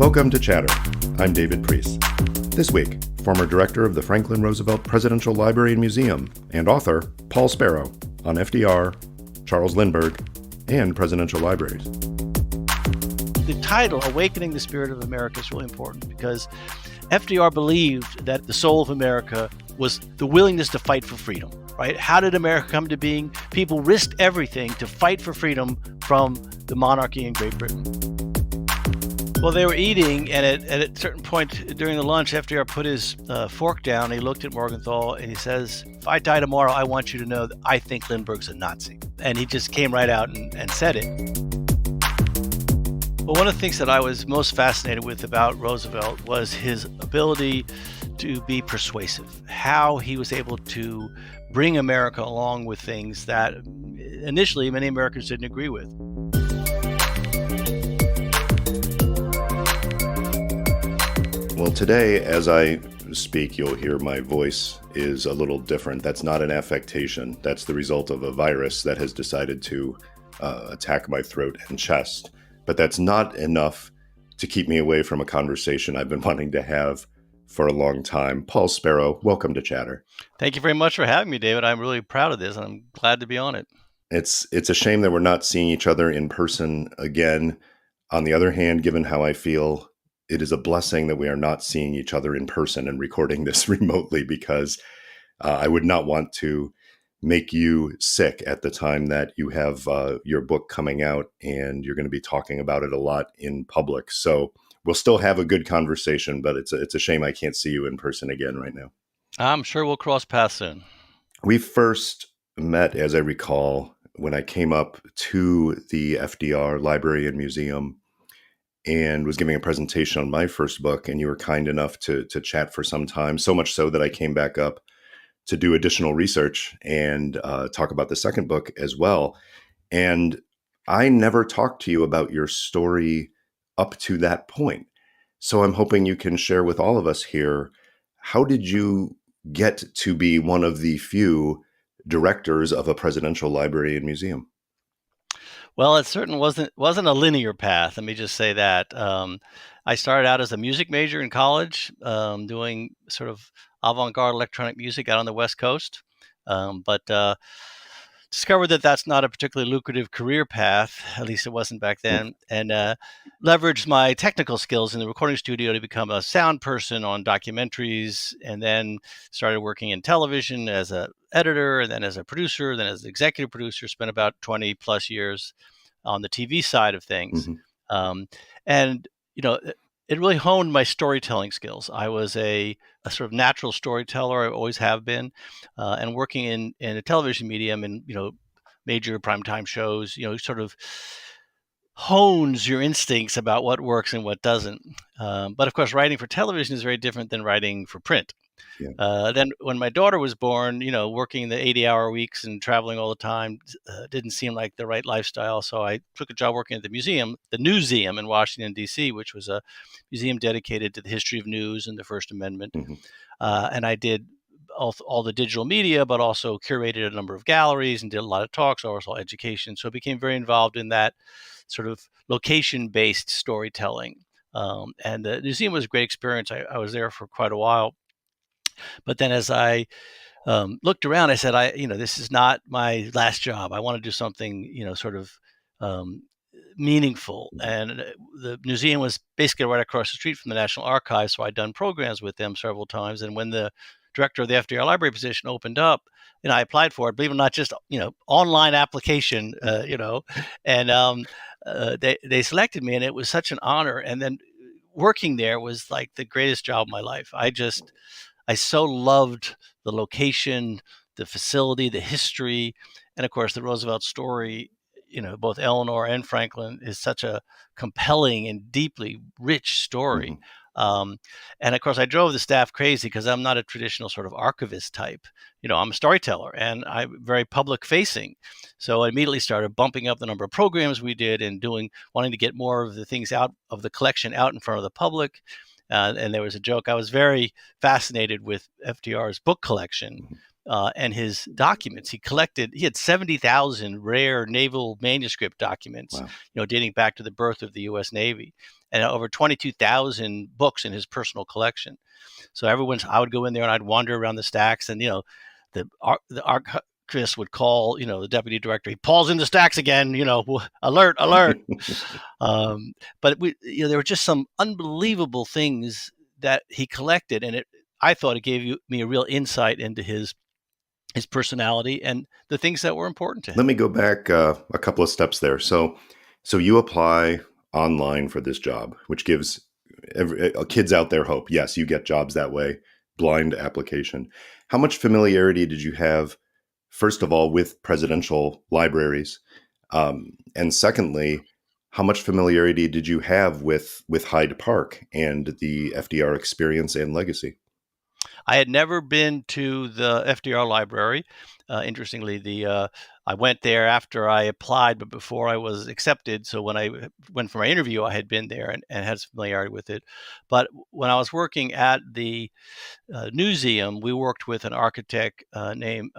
Welcome to Chatter. I'm David Priess. This week, former director of the Franklin Roosevelt Presidential Library and Museum and author Paul Sparrow on FDR, Charles Lindbergh, and presidential libraries. The title, Awakening the Spirit of America, is really important because FDR believed that the soul of America was the willingness to fight for freedom, right? How did America come to being? People risked everything to fight for freedom from the monarchy in Great Britain. Well, they were eating, and at a certain point during the lunch, FDR put his fork down. He looked at Morgenthau, and he says, "If I die tomorrow, I want you to know that I think Lindbergh's a Nazi." And he just came right out and said it. Well, one of the things that I was most fascinated with about Roosevelt was his ability to be persuasive, how he was able to bring America along with things that initially many Americans didn't agree with. Well, today, as I speak, you'll hear my voice is a little different. That's not an affectation. That's the result of a virus that has decided to attack my throat and chest. But that's not enough to keep me away from a conversation I've been wanting to have for a long time. Paul Sparrow, welcome to Chatter. Thank you very much for having me, David. I'm really proud of this, and I'm glad to be on it. It's a shame that we're not seeing each other in person again. On the other hand, given how I feel, it is a blessing that we are not seeing each other in person and recording this remotely, because I would not want to make you sick at the time that you have your book coming out and you're going to be talking about it a lot in public. So we'll still have a good conversation, but it's a shame I can't see you in person again right now. I'm sure we'll cross paths soon. We first met, as I recall, when I came up to the FDR Library and Museum and was giving a presentation on my first book, and you were kind enough to chat for some time, so much so that I came back up to do additional research and talk about the second book as well. And I never talked to you about your story up to that point. So I'm hoping you can share with all of us here, how did you get to be one of the few directors of a presidential library and museum? Well, it certainly wasn't a linear path. Let me just say that. I started out as a music major in college, doing sort of avant-garde electronic music out on the West Coast, but discovered that that's not a particularly lucrative career path. At least it wasn't back then, and leveraged my technical skills in the recording studio to become a sound person on documentaries, and then started working in television as an editor, and then as a producer, then as an executive producer. Spent about 20 plus years on the TV side of things. And, it really honed my storytelling skills. I was a sort of natural storyteller. I always have been, and working in a television medium and, major primetime shows, sort of hones your instincts about what works and what doesn't. But of course, writing for television is very different than writing for print. Yeah. Then when my daughter was born, working the 80-hour weeks and traveling all the time didn't seem like the right lifestyle. So I took a job working at the museum, the Newseum in Washington, D.C., which was a museum dedicated to the history of news and the First Amendment. And I did all the digital media, but also curated a number of galleries and did a lot of talks, also education. So I became very involved in that sort of location-based storytelling. And the museum was a great experience. I was there for quite a while. But then as I looked around, I said, this is not my last job. I want to do something, sort of meaningful. And the museum was basically right across the street from the National Archives. So I'd done programs with them several times. And when the director of the FDR Library position opened up, I applied for it, believe it or not, just, online application, and they selected me, and it was such an honor. And then working there was like the greatest job of my life. I so loved the location, the facility, the history, and of course the Roosevelt story. Both Eleanor and Franklin is such a compelling and deeply rich story. And of course, I drove the staff crazy because I'm not a traditional sort of archivist type. I'm a storyteller, and I'm very public facing. So I immediately started bumping up the number of programs we did and wanting to get more of the things out of the collection out in front of the public. And there was a joke. I was very fascinated with FDR's book collection. and his documents. He had 70,000 rare naval manuscript documents, Wow. dating back to the birth of the U.S. Navy, and over 22,000 books in his personal collection. So I would go in there and I'd wander around the stacks, and the archivist would call, the deputy director. Paul's in the stacks again. Alert, alert. But there were just some unbelievable things that he collected, and I thought it gave me a real insight into his personality and the things that were important to him. Let me go back a couple of steps there. So you apply online for this job, which gives kids out there hope. Yes, you get jobs that way, blind application. How much familiarity did you have, first of all, with presidential libraries? And secondly, how much familiarity did you have with Hyde Park and the FDR experience and legacy? I had never been to the FDR Library. Interestingly, I went there after I applied, but before I was accepted. So when I went for my interview, I had been there and had familiarity with it. But when I was working at the museum, we worked with an architect named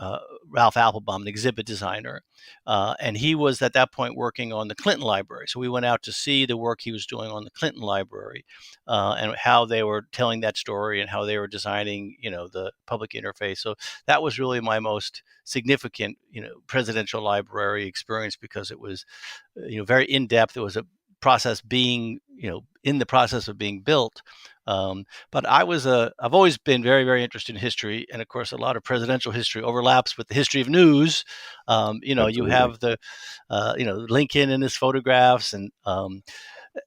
Ralph Applebaum, an exhibit designer. And he was at that point working on the Clinton Library. So we went out to see the work he was doing on the Clinton Library and how they were telling that story and how they were designing, the public interface. So that was really my most significant, presidential library experience, because it was, very in depth. It was a process being, in the process of being built. But I've always been very, very interested in history. And of course, a lot of presidential history overlaps with the history of news. You have the, Lincoln and his photographs, and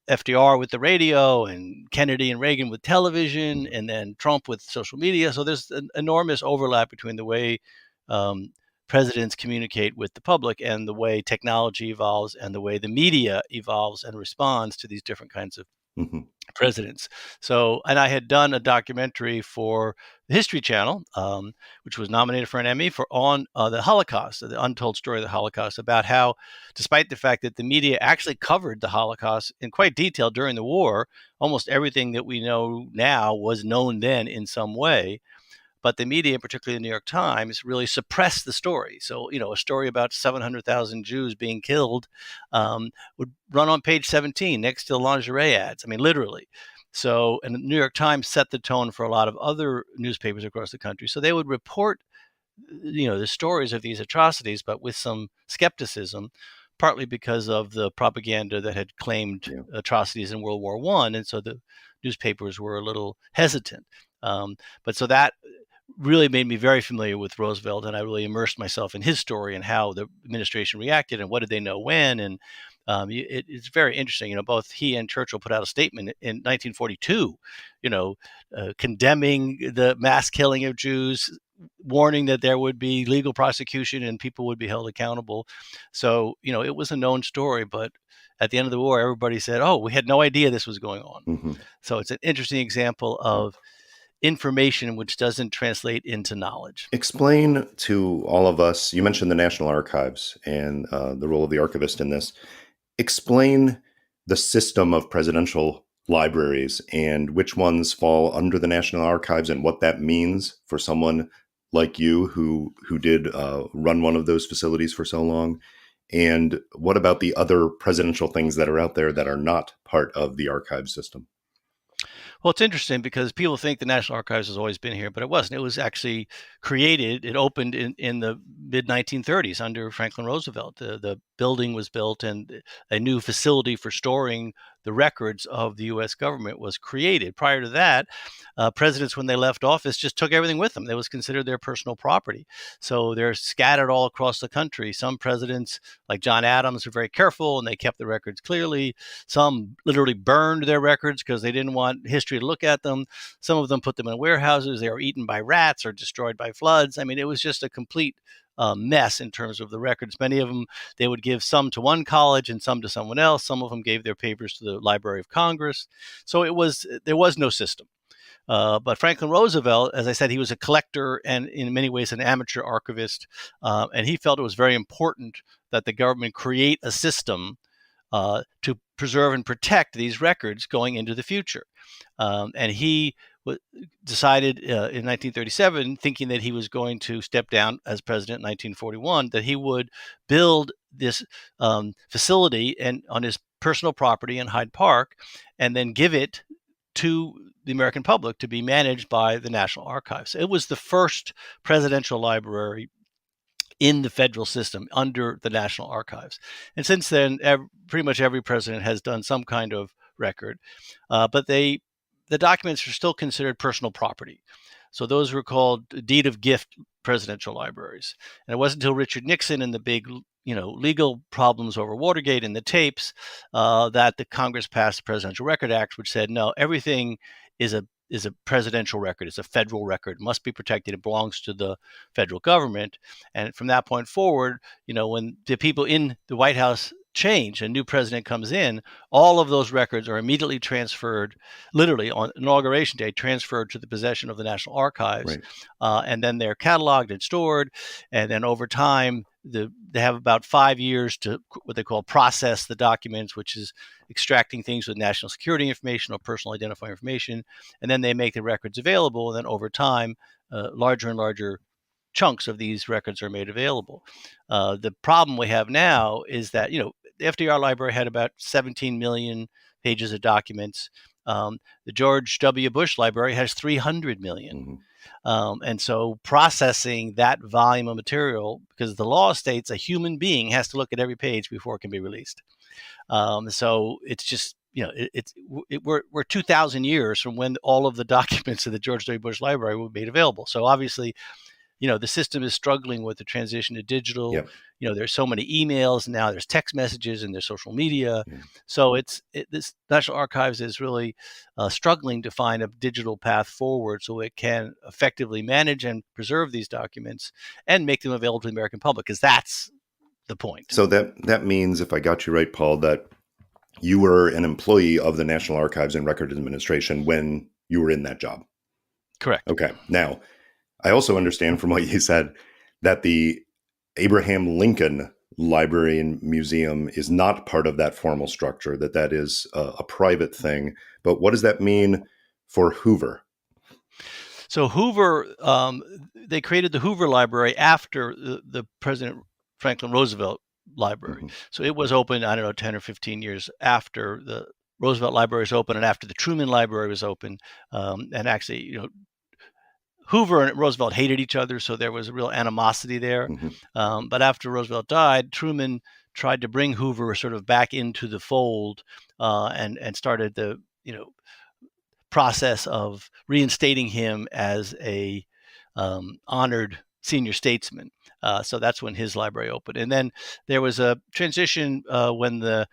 FDR with the radio, and Kennedy and Reagan with television, and then Trump with social media. So there's an enormous overlap between the way presidents communicate with the public and the way technology evolves and the way the media evolves and responds to these different kinds of presidents. So, and I had done a documentary for the History Channel, which was nominated for an Emmy on the Holocaust, the untold story of the Holocaust, about how, despite the fact that the media actually covered the Holocaust in quite detail during the war, almost everything that we know now was known then in some way. But the media, particularly the New York Times, really suppressed the story. So, a story about 700,000 Jews being killed would run on page 17 next to the lingerie ads. I mean, literally. So, and the New York Times set the tone for a lot of other newspapers across the country. So they would report, the stories of these atrocities, but with some skepticism, partly because of the propaganda that had claimed atrocities in World War I. And so the newspapers were a little hesitant. But so that really made me very familiar with Roosevelt, and I really immersed myself in his story and how the administration reacted and what did they know when. And it's very interesting. Both he and Churchill put out a statement in 1942, condemning the mass killing of Jews, warning that there would be legal prosecution and people would be held accountable. So, it was a known story, but at the end of the war, everybody said, "Oh, we had no idea this was going on." So it's an interesting example of information which doesn't translate into knowledge. Explain to all of us, you mentioned the National Archives and the role of the archivist in this. Explain the system of presidential libraries and which ones fall under the National Archives and what that means for someone like you who did run one of those facilities for so long. And what about the other presidential things that are out there that are not part of the archive system? Well, it's interesting because people think the National Archives has always been here, but it wasn't. It was actually created. It opened in the mid 1930s under Franklin Roosevelt. The building was built, and a new facility for storing the records of the U.S. government was created. Prior to that, presidents, when they left office, just took everything with them. It was considered their personal property. So they're scattered all across the country. Some presidents, like John Adams, were very careful, and they kept the records clearly. Some literally burned their records because they didn't want history to look at them. Some of them put them in warehouses. They were eaten by rats or destroyed by floods. I mean, it was just a complete mess in terms of the records. Many of them, they would give some to one college and some to someone else. Some of them gave their papers to the Library of Congress. So there was no system. But Franklin Roosevelt, as I said, he was a collector and in many ways an amateur archivist. And he felt it was very important that the government create a system to preserve and protect these records going into the future. And he decided in 1937, thinking that he was going to step down as president in 1941, that he would build this facility and on his personal property in Hyde Park, and then give it to the American public to be managed by the National Archives. It was the first presidential library in the federal system under the National Archives. And since then, pretty much every president has done some kind of record, but the documents are still considered personal property. So those were called deed of gift presidential libraries. And it wasn't until Richard Nixon and the big legal problems over Watergate and the tapes that the Congress passed the Presidential Record Act, which said, no, everything is a presidential record. It's a federal record. It must be protected. It belongs to the federal government. And from that point forward, when the people in the White House change, a new president comes in, all of those records are immediately transferred, literally on inauguration day, transferred to the possession of the National Archives. Right. And then they're cataloged and stored. And then over time, they have about 5 years to what they call process the documents, which is extracting things with national security information or personal identifying information. And then they make the records available. And then over time, larger and larger chunks of these records are made available. The problem we have now is that, the FDR Library had about 17 million pages of documents. The George W. Bush Library has 300 million. Mm-hmm. And so processing that volume of material, because the law states a human being has to look at every page before it can be released. So it's just, we're 2,000 years from when all of the documents of the George W. Bush Library were made available. So obviously, the system is struggling with the transition to digital. Yep. There's so many emails now, there's text messages and there's social media. Yeah. So this National Archives is really struggling to find a digital path forward so it can effectively manage and preserve these documents and make them available to the American public, because that's the point. So that means, if I got you right, Paul, that you were an employee of the National Archives and Records Administration when you were in that job. Correct. Okay. Now, I also understand from what you said that the Abraham Lincoln Library and Museum is not part of that formal structure, that is a private thing. But what does that mean for Hoover? So Hoover, they created the Hoover Library after the President Franklin Roosevelt Library. Mm-hmm. So it was open, 10 or 15 years after the Roosevelt Library was open and after the Truman Library was open. And actually, Hoover and Roosevelt hated each other, so there was a real animosity there. Mm-hmm. But after Roosevelt died, Truman tried to bring Hoover sort of back into the fold and started the process of reinstating him as a honored senior statesman. So that's when his library opened. And then there was a transition when they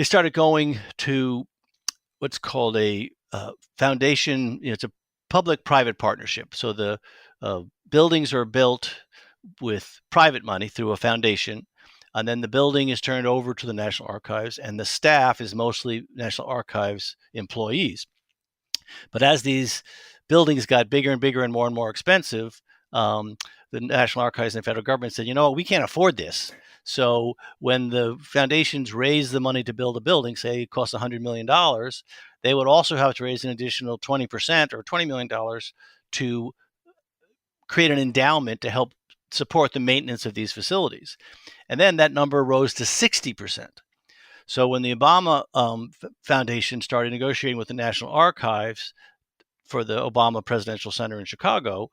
started going to what's called a foundation. It's a public-private partnership. So the buildings are built with private money through a foundation, and then the building is turned over to the National Archives, and the staff is mostly National Archives employees. But as these buildings got bigger and bigger and more expensive, the National Archives and the federal government said, we can't afford this. So when the foundations raised the money to build a building, say it costs $100 million, they would also have to raise an additional 20% or $20 million to create an endowment to help support the maintenance of these facilities. And then that number rose to 60%. So when the Obama Foundation started negotiating with the National Archives for the Obama Presidential Center in Chicago,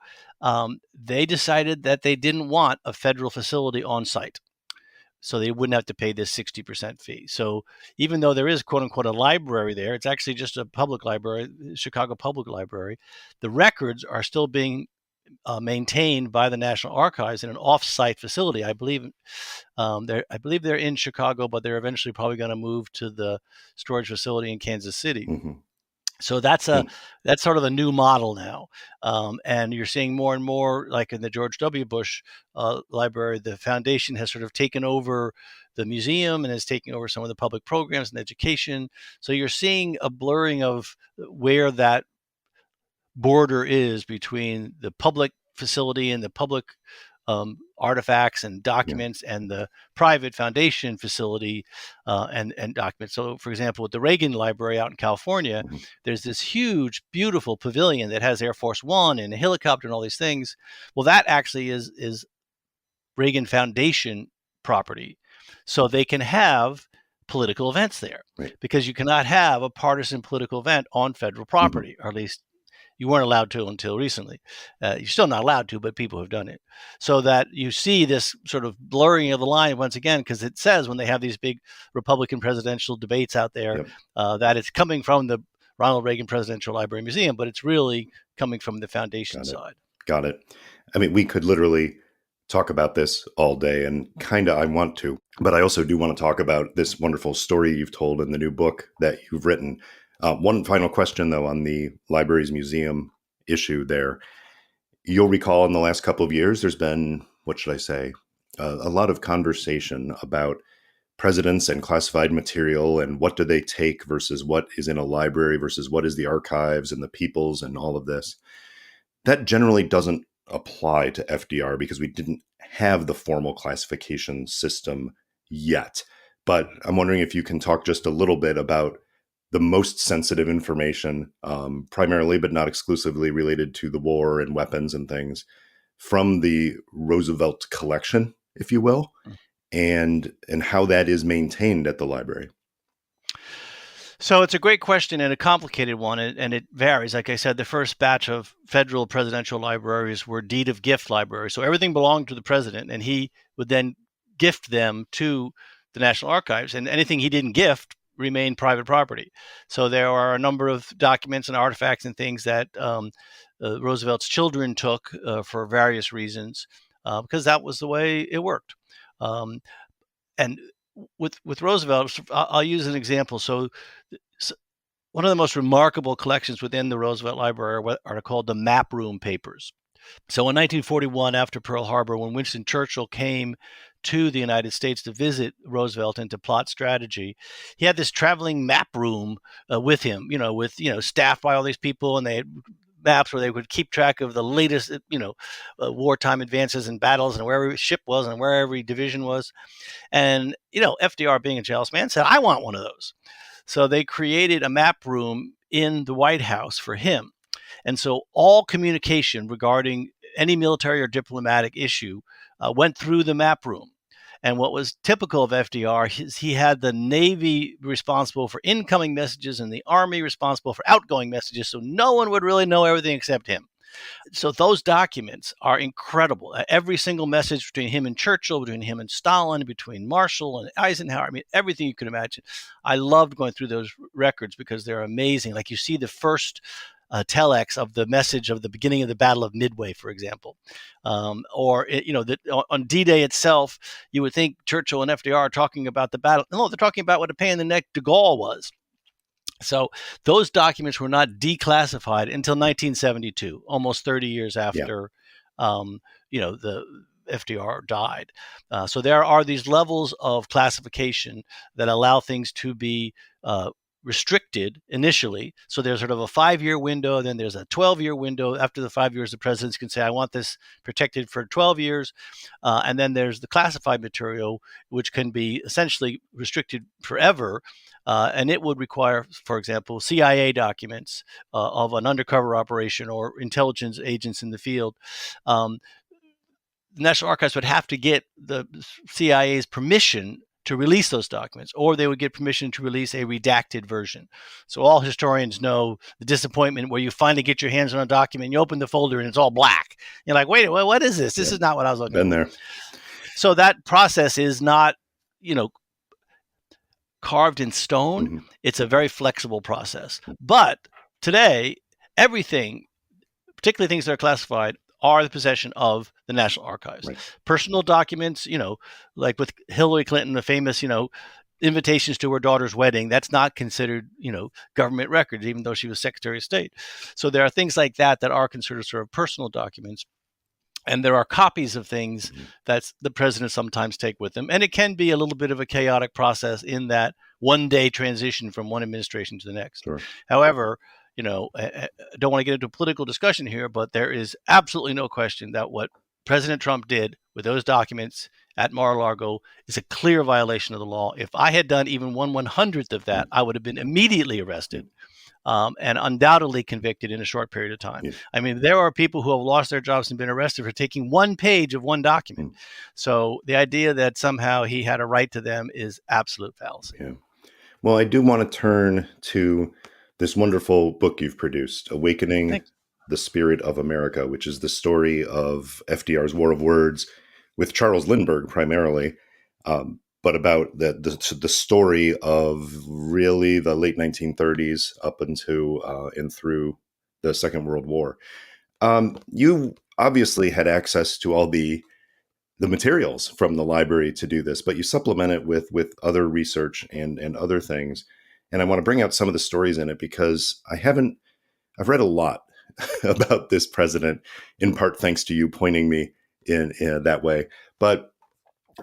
they decided that they didn't want a federal facility on site. So they wouldn't have to pay this 60% fee. So even though there is, quote unquote, a library there, it's actually just a public library, Chicago Public Library. The records are still being maintained by the National Archives in an off-site facility. I believe they're in Chicago, but they're eventually probably going to move to the storage facility in Kansas City. Mm-hmm. So that's sort of a new model now, and you're seeing more and more, like in the George W. Bush Library, the foundation has sort of taken over the museum and is taking over some of the public programs and education. So you're seeing a blurring of where that border is between the public facility and the public artifacts and documents and the private foundation facility and documents. So, for example, with the Reagan Library out in California, there's this huge, beautiful pavilion that has Air Force One and a helicopter and all these things. Well, that actually is Reagan Foundation property. So they can have political events there, because you cannot have a partisan political event on federal property, or at least you weren't allowed to until recently. You're still not allowed to, but people have done it. So that you see this sort of blurring of the line once again, because it says when they have these big Republican presidential debates out there, that it's coming from the Ronald Reagan Presidential Library Museum, but it's really coming from the foundation side. Got it. I mean, we could literally talk about this all day, and kind of I want to, but I also do want to talk about this wonderful story you've told in the new book that you've written. One final question, though, on the library's museum issue there. You'll recall in the last couple of years, there's been, what should I say, a lot of conversation about presidents and classified material, and what do they take versus what is in a library versus what is the archives and the people's and all of this. That generally doesn't apply to FDR because we didn't have the formal classification system yet. But I'm wondering if you can talk just a little bit about the most sensitive information, primarily but not exclusively related to the war and weapons and things, from the Roosevelt collection, if you will, and how that is maintained at the library. So it's a great question and a complicated one, and it varies. Like I said, the first batch of federal presidential libraries were deed of gift libraries. So everything belonged to the president, and he would then gift them to the National Archives, and anything he didn't gift remained private property. So there are a number of documents and artifacts and things that Roosevelt's children took for various reasons, because that was the way it worked. And with Roosevelt, I'll use an example. So one of the most remarkable collections within the Roosevelt Library are called the Map Room Papers. So in 1941, after Pearl Harbor, when Winston Churchill came to the United States to visit Roosevelt and to plot strategy, he had this traveling map room with him, staffed by all these people, and they had maps where they would keep track of the latest, wartime advances and battles, and where every ship was and where every division was. And, FDR, being a jealous man, said, I want one of those. So they created a map room in the White House for him. And so all communication regarding any military or diplomatic issue went through the map room. And what was typical of FDR is he had the Navy responsible for incoming messages and the Army responsible for outgoing messages. So no one would really know everything except him. So those documents are incredible. Every single message between him and Churchill, between him and Stalin, between Marshall and Eisenhower, I mean, everything you could imagine. I loved going through those records because they're amazing. Like you see the first telex of the message of the beginning of the Battle of Midway, for example. On D-Day itself, you would think Churchill and FDR are talking about the battle. No, they're talking about what a pain in the neck de Gaulle was. So those documents were not declassified until 1972, almost 30 years after, the FDR died. So there are these levels of classification that allow things to be restricted initially. So there's sort of a 5-year window, then there's a 12-year window. After the 5 years, the presidents can say, I want this protected for 12 years. And then there's the classified material, which can be essentially restricted forever. And it would require, for example, CIA documents of an undercover operation or intelligence agents in the field. The National Archives would have to get the CIA's permission to release those documents, or they would get permission to release a redacted version. So all historians know the disappointment where you finally get your hands on a document, you open the folder and it's all black. You're like, wait, what is this? This is not what I was looking for. Been there. So that process is not, carved in stone. Mm-hmm. It's a very flexible process. But today, everything, particularly things that are classified, are the possession of the National Archives. Right. Personal documents, like with Hillary Clinton, the famous, invitations to her daughter's wedding, that's not considered, government records, even though she was Secretary of State. So there are things like that are considered sort of personal documents. And there are copies of things that the president sometimes take with him. And it can be a little bit of a chaotic process in that one-day transition from one administration to the next. Sure. However, I don't want to get into a political discussion here, but there is absolutely no question that what President Trump did with those documents at Mar-a-Lago is a clear violation of the law. If I had done even 1/100th of that, I would have been immediately arrested and undoubtedly convicted in a short period of time. Yeah. I mean, there are people who have lost their jobs and been arrested for taking one page of one document. So the idea that somehow he had a right to them is absolute fallacy. Yeah. Well, I do want to turn to this wonderful book you've produced, Awakening the Spirit of America, which is the story of FDR's War of Words with Charles Lindbergh primarily, but about the story of really the late 1930s up into and through the Second World War. You obviously had access to all the materials from the library to do this, but you supplement it with other research and other things. And I want to bring out some of the stories in it because I've read a lot about this president, in part thanks to you pointing me in that way. But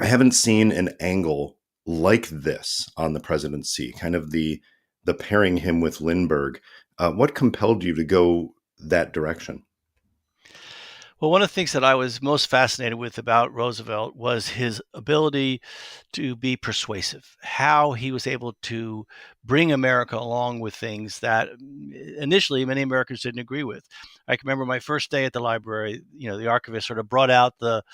I haven't seen an angle like this on the presidency, kind of the pairing him with Lindbergh. What compelled you to go that direction? Well, one of the things that I was most fascinated with about Roosevelt was his ability to be persuasive, how he was able to bring America along with things that initially many Americans didn't agree with. I can remember my first day at the library, the archivist sort of brought out the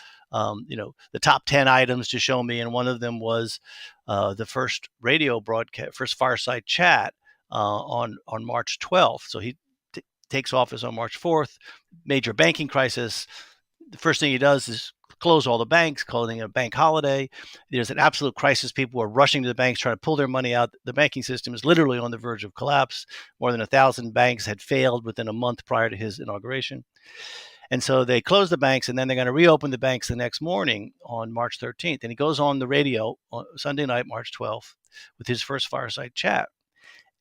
top 10 items to show me. And one of them was the first radio broadcast, first fireside chat on March 12th. So he takes office on March 4th, major banking crisis. The first thing he does is close all the banks, calling it a bank holiday. There's an absolute crisis. People are rushing to the banks, trying to pull their money out. The banking system is literally on the verge of collapse. More than 1,000 banks had failed within a month prior to his inauguration. And so they close the banks, and then they're going to reopen the banks the next morning on March 13th. And he goes on the radio on Sunday night, March 12th, with his first fireside chat.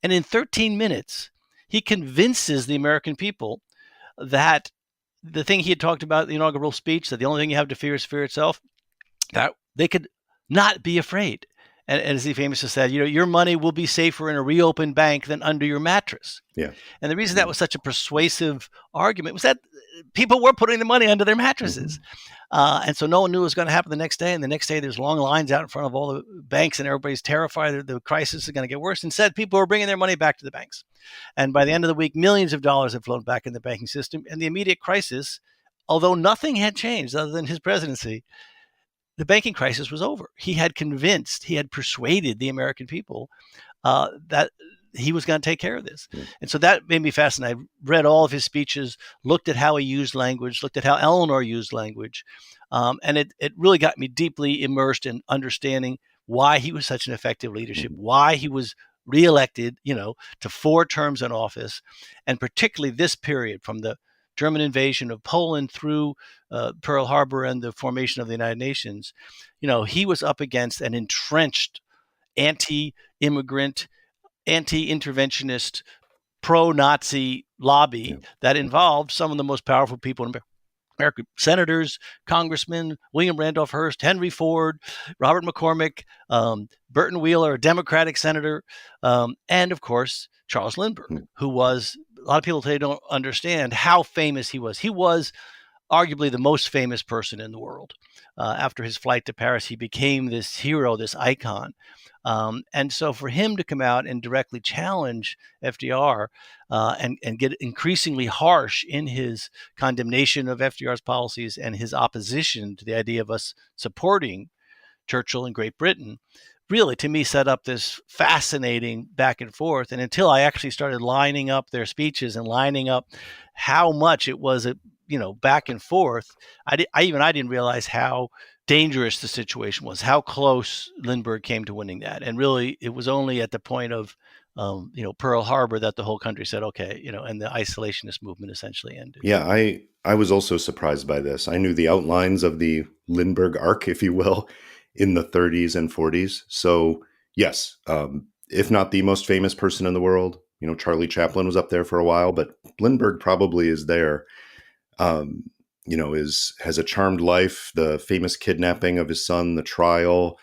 And in 13 minutes, he convinces the American people that the thing he had talked about in the inaugural speech, that the only thing you have to fear is fear itself, that they could not be afraid. And as he famously said, your money will be safer in a reopened bank than under your mattress. Yeah. And the reason that was such a persuasive argument was that people were putting the money under their mattresses. And so no one knew what was going to happen the next day. And the next day, there's long lines out in front of all the banks, and everybody's terrified that the crisis is going to get worse. Instead, people are bringing their money back to the banks. And by the end of the week, millions of dollars have flown back in the banking system. And the immediate crisis, although nothing had changed other than his presidency, the banking crisis was over. He had persuaded the American people that he was going to take care of this. And so that made me fascinated. I read all of his speeches, looked at how he used language, looked at how Eleanor used language. And it really got me deeply immersed in understanding why he was such an effective leadership, why he was reelected, to 4 terms in office, and particularly this period from the German invasion of Poland through Pearl Harbor and the formation of the United Nations. He was up against an entrenched anti-immigrant, anti-interventionist, pro-Nazi lobby that involved some of the most powerful people in America: senators, congressmen, William Randolph Hearst, Henry Ford, Robert McCormick, Burton Wheeler, a Democratic senator, and of course, Charles Lindbergh, who was, a lot of people today don't understand how famous he was. He was arguably the most famous person in the world. After his flight to Paris, he became this hero, this icon. And so for him to come out and directly challenge FDR and get increasingly harsh in his condemnation of FDR's policies and his opposition to the idea of us supporting Churchill and Great Britain, really, to me, set up this fascinating back and forth. And until I actually started lining up their speeches and lining up how much it was, back and forth, I didn't realize how dangerous the situation was, how close Lindbergh came to winning that. And really, it was only at the point of, Pearl Harbor that the whole country said, okay, and the isolationist movement essentially ended. Yeah, I was also surprised by this. I knew the outlines of the Lindbergh arc, if you will, in the 30s and 40s. So yes, if not the most famous person in the world, Charlie Chaplin was up there for a while, but Lindbergh probably is there. Has a charmed life, the famous kidnapping of his son, the trial,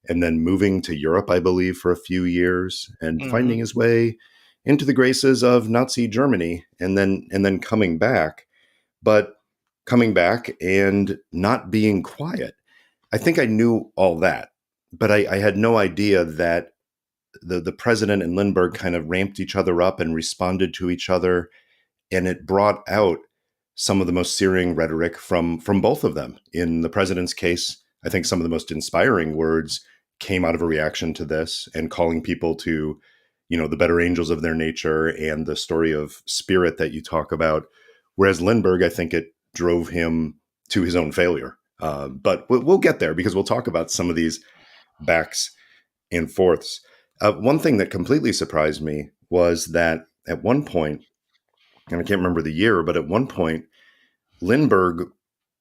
and then moving to Europe, I believe, for a few years and finding his way into the graces of Nazi Germany and then coming back. But coming back and not being quiet. I think I knew all that, but I had no idea that the president and Lindbergh kind of ramped each other up and responded to each other, and it brought out some of the most searing rhetoric from both of them. In the president's case, I think some of the most inspiring words came out of a reaction to this and calling people to, the better angels of their nature and the story of spirit that you talk about. Whereas Lindbergh, I think it drove him to his own failure. But we'll get there because we'll talk about some of these backs and forths. One thing that completely surprised me was that at one point, and I can't remember the year, but at one point, Lindbergh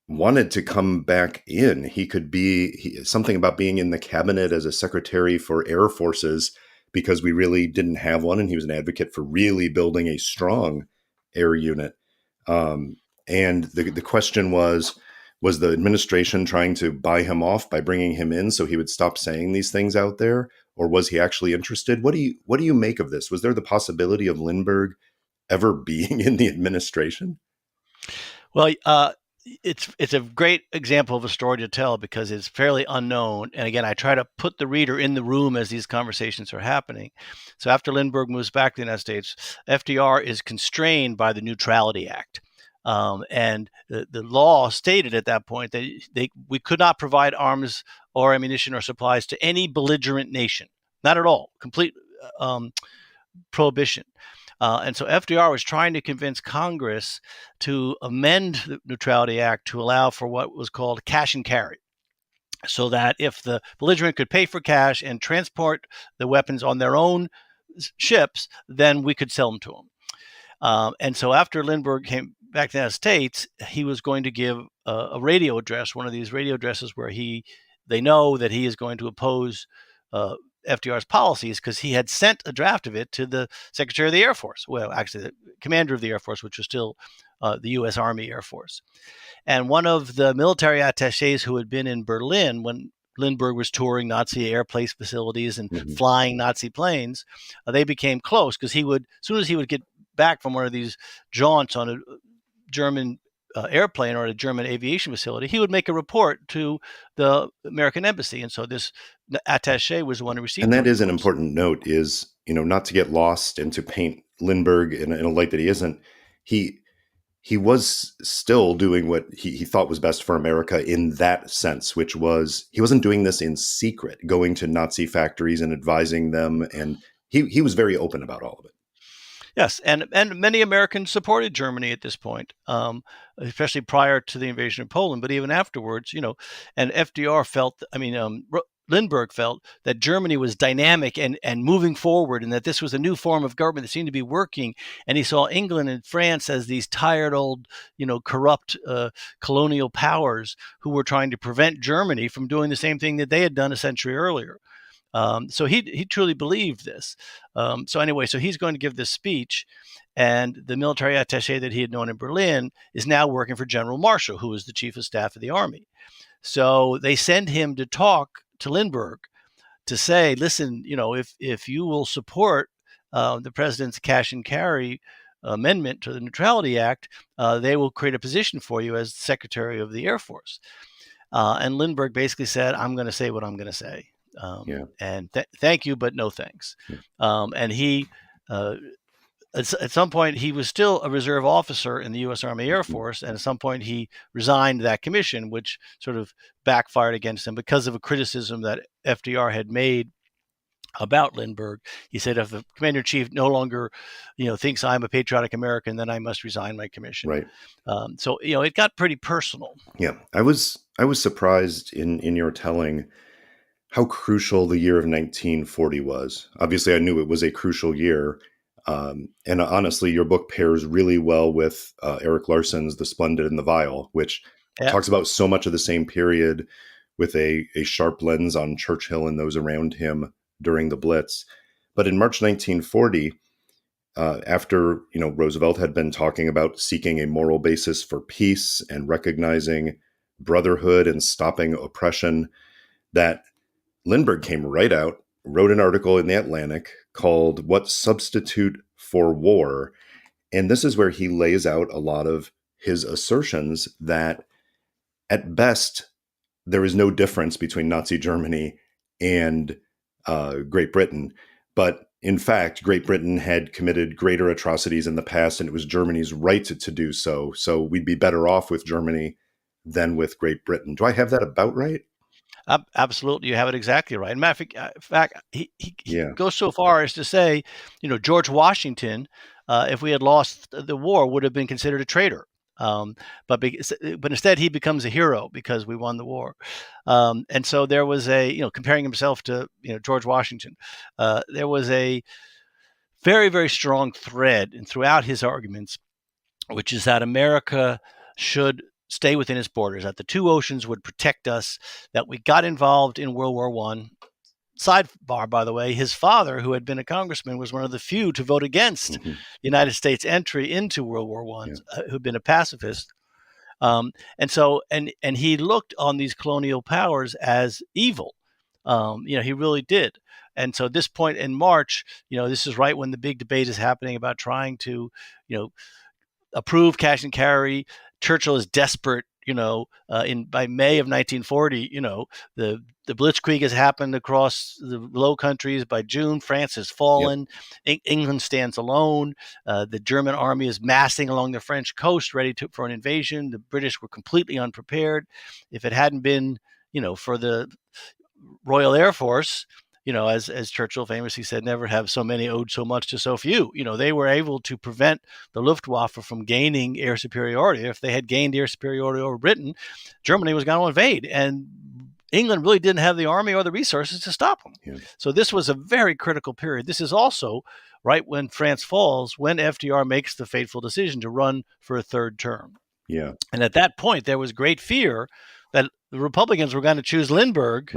wanted to come back in. He could be something about being in the cabinet as a secretary for Air Forces because we really didn't have one. And he was an advocate for really building a strong air unit. And the question was the administration trying to buy him off by bringing him in so he would stop saying these things out there? Or was he actually interested? What do you make of this? Was there the possibility of Lindbergh ever being in the administration? Well, it's a great example of a story to tell because it's fairly unknown. And again, I try to put the reader in the room as these conversations are happening. So after Lindbergh moves back to the United States, FDR is constrained by the Neutrality Act. And the law stated at that point that we could not provide arms or ammunition or supplies to any belligerent nation. Not at all. Complete prohibition. And so FDR was trying to convince Congress to amend the Neutrality Act to allow for what was called cash and carry, so that if the belligerent could pay for cash and transport the weapons on their own ships, then we could sell them to them. And so after Lindbergh came back to the United States, he was going to give a radio address, one of these radio addresses where they know that he is going to oppose FDR's policies because he had sent a draft of it to the Secretary of the Air Force. Well, actually, the Commander of the Air Force, which was still the U.S. Army Air Force. And one of the military attachés who had been in Berlin when Lindbergh was touring Nazi airplace facilities and flying Nazi planes, they became close because as soon as he would get back from one of these jaunts on a German airplane or a German aviation facility, he would make a report to the American embassy. And so this attaché was the one who received. And that is an important note is, not to get lost and to paint Lindbergh in a light that he isn't. He was still doing what he thought was best for America in that sense, which was he wasn't doing this in secret, going to Nazi factories and advising them. And he was very open about all of it. Yes, and many Americans supported Germany at this point, especially prior to the invasion of Poland, but even afterwards, and FDR felt, Lindbergh felt that Germany was dynamic and moving forward and that this was a new form of government that seemed to be working. And he saw England and France as these tired old, corrupt colonial powers who were trying to prevent Germany from doing the same thing that they had done a century earlier. So he truly believed this. So he's going to give this speech, and the military attaché that he had known in Berlin is now working for General Marshall, who is the chief of staff of the army. So they send him to talk to Lindbergh to say, listen, if you will support the president's cash and carry amendment to the Neutrality Act, they will create a position for you as Secretary of the Air Force. And Lindbergh basically said, I'm going to say what I'm going to say. And thank you, but no thanks. And he, at some point, he was still a reserve officer in the U.S. Army Air Force, and at some point he resigned that commission, which sort of backfired against him because of a criticism that FDR had made about Lindbergh. He said, if the commander-in-chief no longer, thinks I'm a patriotic American, then I must resign my commission. Right. So it got pretty personal. Yeah, I was surprised in your telling how crucial the year of 1940 was. Obviously, I knew it was a crucial year. And honestly, your book pairs really well with Erik Larson's The Splendid and the Vile, which talks about so much of the same period with a sharp lens on Churchill and those around him during the Blitz. But in March 1940, after Roosevelt had been talking about seeking a moral basis for peace and recognizing brotherhood and stopping oppression, that Lindbergh came right out, wrote an article in The Atlantic called What Substitute for War? And this is where he lays out a lot of his assertions that at best there is no difference between Nazi Germany and Great Britain. But in fact, Great Britain had committed greater atrocities in the past, and it was Germany's right to do so. So we'd be better off with Germany than with Great Britain. Do I have that about right? Absolutely, you have it exactly right. Matter of fact, he Yeah. goes so far as to say, George Washington, if we had lost the war, would have been considered a traitor. Um, but instead, he becomes a hero because we won the war. And so there was comparing himself to George Washington, there was a very, very strong thread and throughout his arguments, which is that America should stay within its borders, that the two oceans would protect us, that we got involved in World War One. Sidebar, by the way, his father, who had been a congressman, was one of the few to vote against the United States entry into World War One, who'd been a pacifist. And he looked on these colonial powers as evil. He really did. And so this point in March, this is right when the big debate is happening about trying to, approve cash and carry. Churchill is desperate. By May of 1940, the Blitzkrieg has happened across the Low Countries. By June, France has fallen. England stands alone. The German army is massing along the French coast, ready for an invasion. The British were completely unprepared. If it hadn't been, for the Royal Air Force, as Churchill famously said, never have so many owed so much to so few. They were able to prevent the Luftwaffe from gaining air superiority. If they had gained air superiority over Britain, Germany was going to invade. And England really didn't have the army or the resources to stop them. Yeah. So this was a very critical period. This is also right when France falls, when FDR makes the fateful decision to run for a third term. Yeah. And at that point, there was great fear that the Republicans were going to choose Lindbergh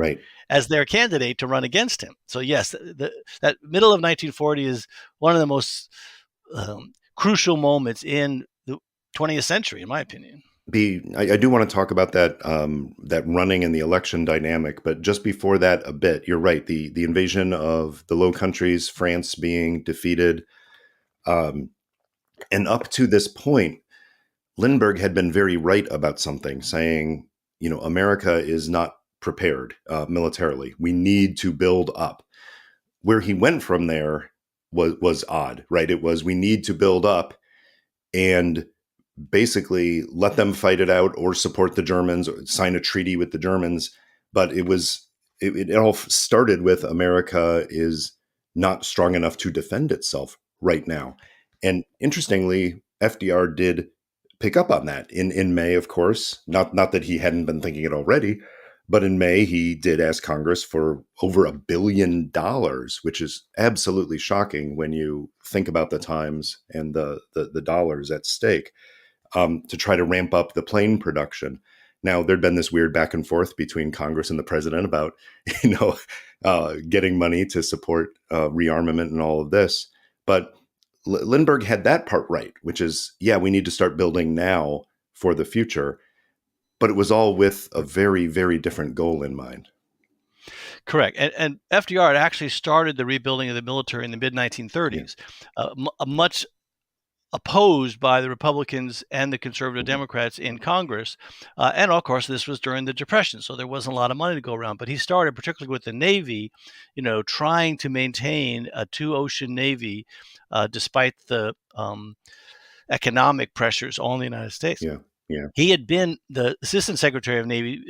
as their candidate to run against him. So yes, that middle of 1940 is one of the most crucial moments in the 20th century, in my opinion. I do want to talk about that that running and the election dynamic, but just before that a bit, you're right. The invasion of the Low Countries, France being defeated, and up to this point, Lindbergh had been very right about something, saying, America is not prepared militarily. We need to build up. Where he went from there was odd, right? It was, we need to build up and basically let them fight it out or support the Germans or sign a treaty with the Germans. But it all started with America is not strong enough to defend itself right now. And interestingly, FDR did pick up on that in May, of course, not that he hadn't been thinking it already, but in May, he did ask Congress for over $1 billion, which is absolutely shocking when you think about the times and the dollars at stake, to try to ramp up the plane production. Now, there'd been this weird back and forth between Congress and the president about, getting money to support rearmament and all of this. But Lindbergh had that part right, which is, we need to start building now for the future. But it was all with a very, very different goal in mind. Correct. And FDR had actually started the rebuilding of the military in the mid-1930s, much opposed by the Republicans and the conservative Democrats in Congress. And of course, this was during the Depression, so there wasn't a lot of money to go around. But he started, particularly with the Navy, trying to maintain a two-ocean Navy despite the economic pressures on the United States. Yeah. He had been the Assistant Secretary of Navy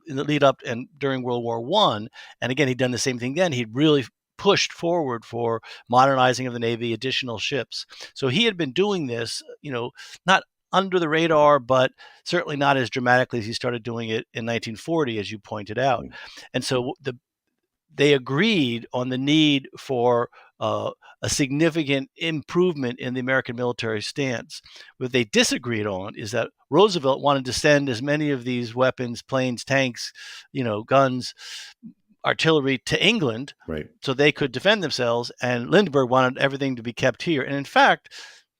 in the lead up and during World War I. And again, he'd done the same thing then. He'd really pushed forward for modernizing of the Navy, additional ships. So he had been doing this, not under the radar, but certainly not as dramatically as he started doing it in 1940, as you pointed out. And so they agreed on the need for a significant improvement in the American military stance. What they disagreed on is that Roosevelt wanted to send as many of these weapons, planes, tanks, guns, artillery to England, so they could defend themselves, and Lindbergh wanted everything to be kept here. And in fact,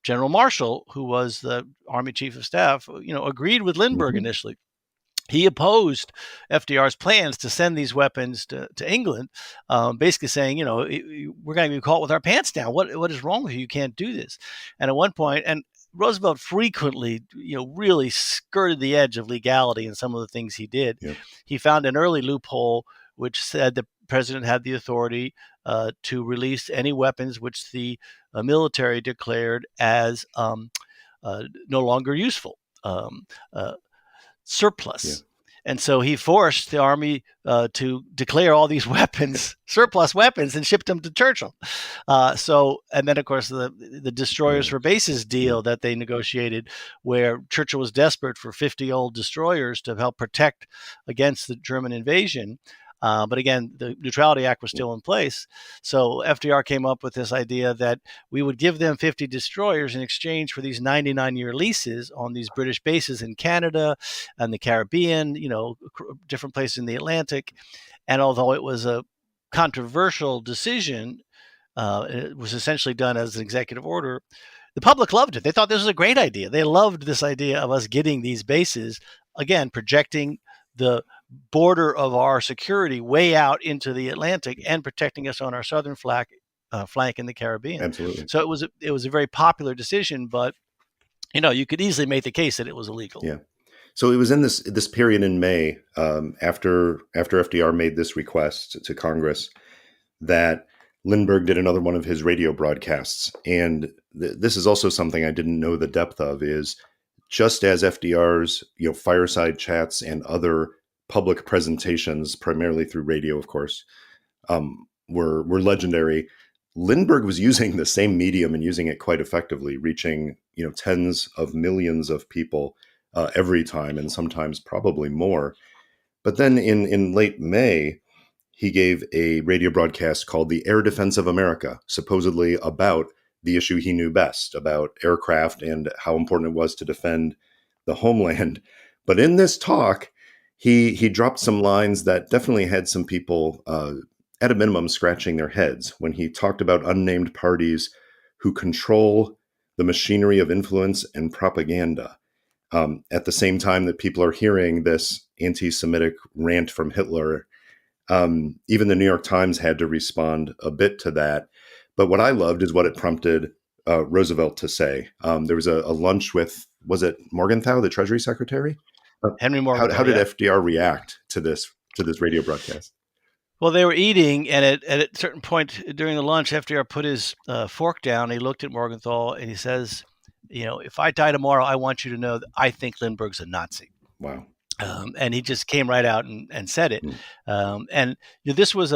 General Marshall, who was the Army Chief of Staff, agreed with Lindbergh initially. He opposed FDR's plans to send these weapons to England, basically saying, we're going to be caught with our pants down. What is wrong with you? You can't do this. And at one point, and Roosevelt frequently, really skirted the edge of legality in some of the things he did. Yeah. He found an early loophole which said the president had the authority to release any weapons which the military declared as no longer useful, Yeah. surplus. And so he forced the Army to declare all these weapons, surplus weapons, and shipped them to Churchill. And then, of course, the destroyers for bases deal that they negotiated, where Churchill was desperate for 50 old destroyers to help protect against the German invasion. But again, the Neutrality Act was still in place. So FDR came up with this idea that we would give them 50 destroyers in exchange for these 99-year leases on these British bases in Canada and the Caribbean, different places in the Atlantic. And although it was a controversial decision, it was essentially done as an executive order. The public loved it. They thought this was a great idea. They loved this idea of us getting these bases, again, projecting the border of our security way out into the Atlantic and protecting us on our southern flank in the Caribbean. Absolutely. So it was a very popular decision, but you could easily make the case that it was illegal. Yeah. So it was in this period in May, after FDR made this request to Congress, that Lindbergh did another one of his radio broadcasts. And this is also something I didn't know the depth of, is just as FDR's fireside chats and other public presentations, primarily through radio, of course, were legendary. Lindbergh was using the same medium and using it quite effectively, reaching tens of millions of people every time, and sometimes probably more. But then in late May, he gave a radio broadcast called The Air Defense of America, supposedly about the issue he knew best, about aircraft and how important it was to defend the homeland. But in this talk, he dropped some lines that definitely had some people, at a minimum, scratching their heads when he talked about unnamed parties who control the machinery of influence and propaganda. At the same time that people are hearing this anti-Semitic rant from Hitler, even the New York Times had to respond a bit to that. But what I loved is what it prompted Roosevelt to say. There was a lunch with, was it Morgenthau, the Treasury Secretary? Henry Morgenthau. How did FDR react to this radio broadcast? Well, they were eating, and at a certain point during the lunch, FDR put his fork down. He looked at Morgenthau, and he says, if I die tomorrow, I want you to know that I think Lindbergh's a Nazi. Wow. And he just came right out and said it. And this was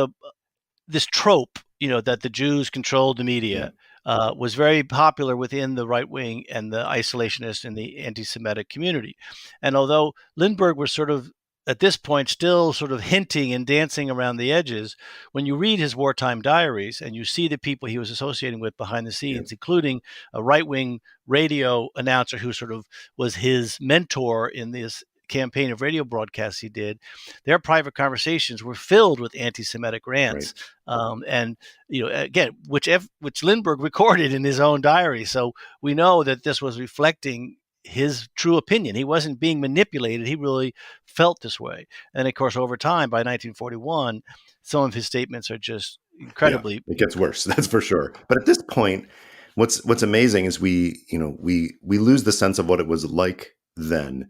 this trope, that the Jews controlled the media, was very popular within the right wing and the isolationist and the anti-Semitic community. And although Lindbergh was sort of, at this point, still sort of hinting and dancing around the edges, when you read his wartime diaries and you see the people he was associating with behind the scenes, including a right-wing radio announcer who sort of was his mentor in this campaign of radio broadcasts he did, their private conversations were filled with anti-Semitic rants. Right. And, again, which Lindbergh recorded in his own diary. So we know that this was reflecting his true opinion. He wasn't being manipulated. He really felt this way. And of course, over time, by 1941, some of his statements are just incredibly. Yeah, it gets worse. That's for sure. But at this point, what's amazing is we lose the sense of what it was like then.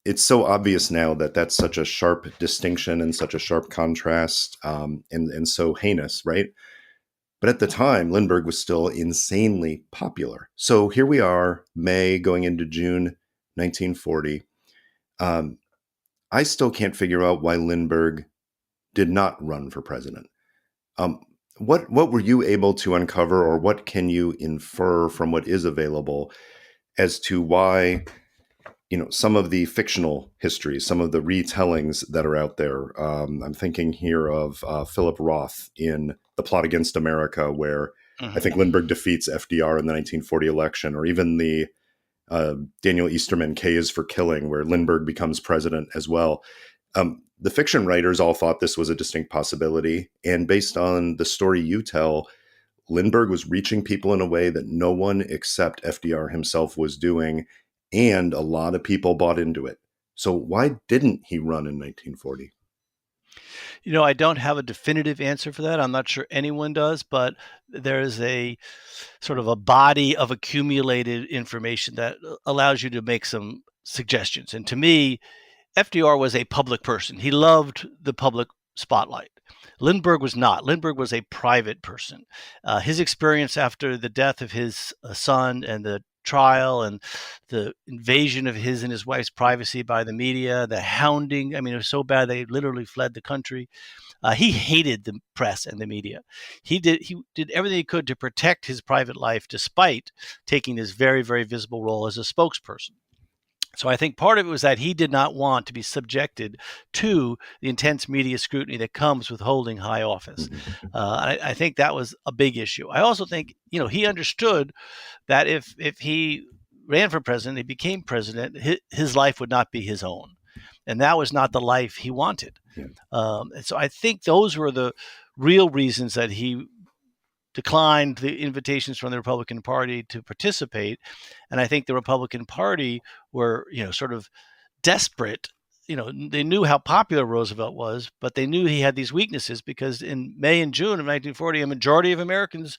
It's so obvious now that that's such a sharp distinction and such a sharp contrast, and so heinous, right? But at the time, Lindbergh was still insanely popular. So here we are, May going into June 1940. I still can't figure out why Lindbergh did not run for president. What were you able to uncover, or what can you infer from what is available as to why, some of the fictional histories, some of the retellings that are out there? I'm thinking here of Philip Roth in The Plot Against America, where I think Lindbergh defeats FDR in the 1940 election, or even the Daniel Easterman K is for Killing, where Lindbergh becomes president as well. The fiction writers all thought this was a distinct possibility. And based on the story you tell, Lindbergh was reaching people in a way that no one except FDR himself was doing. And a lot of people bought into it. So why didn't he run in 1940? I don't have a definitive answer for that. I'm not sure anyone does, but there is a sort of a body of accumulated information that allows you to make some suggestions. And to me, FDR was a public person. He loved the public spotlight. Lindbergh was not. Lindbergh was a private person. His experience after the death of his son and the trial and the invasion of his and his wife's privacy by the media, the hounding. I mean, it was so bad they literally fled the country. He hated the press and the media. He did everything he could to protect his private life, despite taking this very, very visible role as a spokesperson. So I think part of it was that he did not want to be subjected to the intense media scrutiny that comes with holding high office. Mhm. I think that was a big issue. I also think, he understood that if he ran for president, he became president, his life would not be his own. And that was not the life he wanted. Yeah. And so I think those were the real reasons that he declined the invitations from the Republican Party to participate. And I think the Republican Party were, sort of desperate. They knew how popular Roosevelt was, but they knew he had these weaknesses because in May and June of 1940, a majority of Americans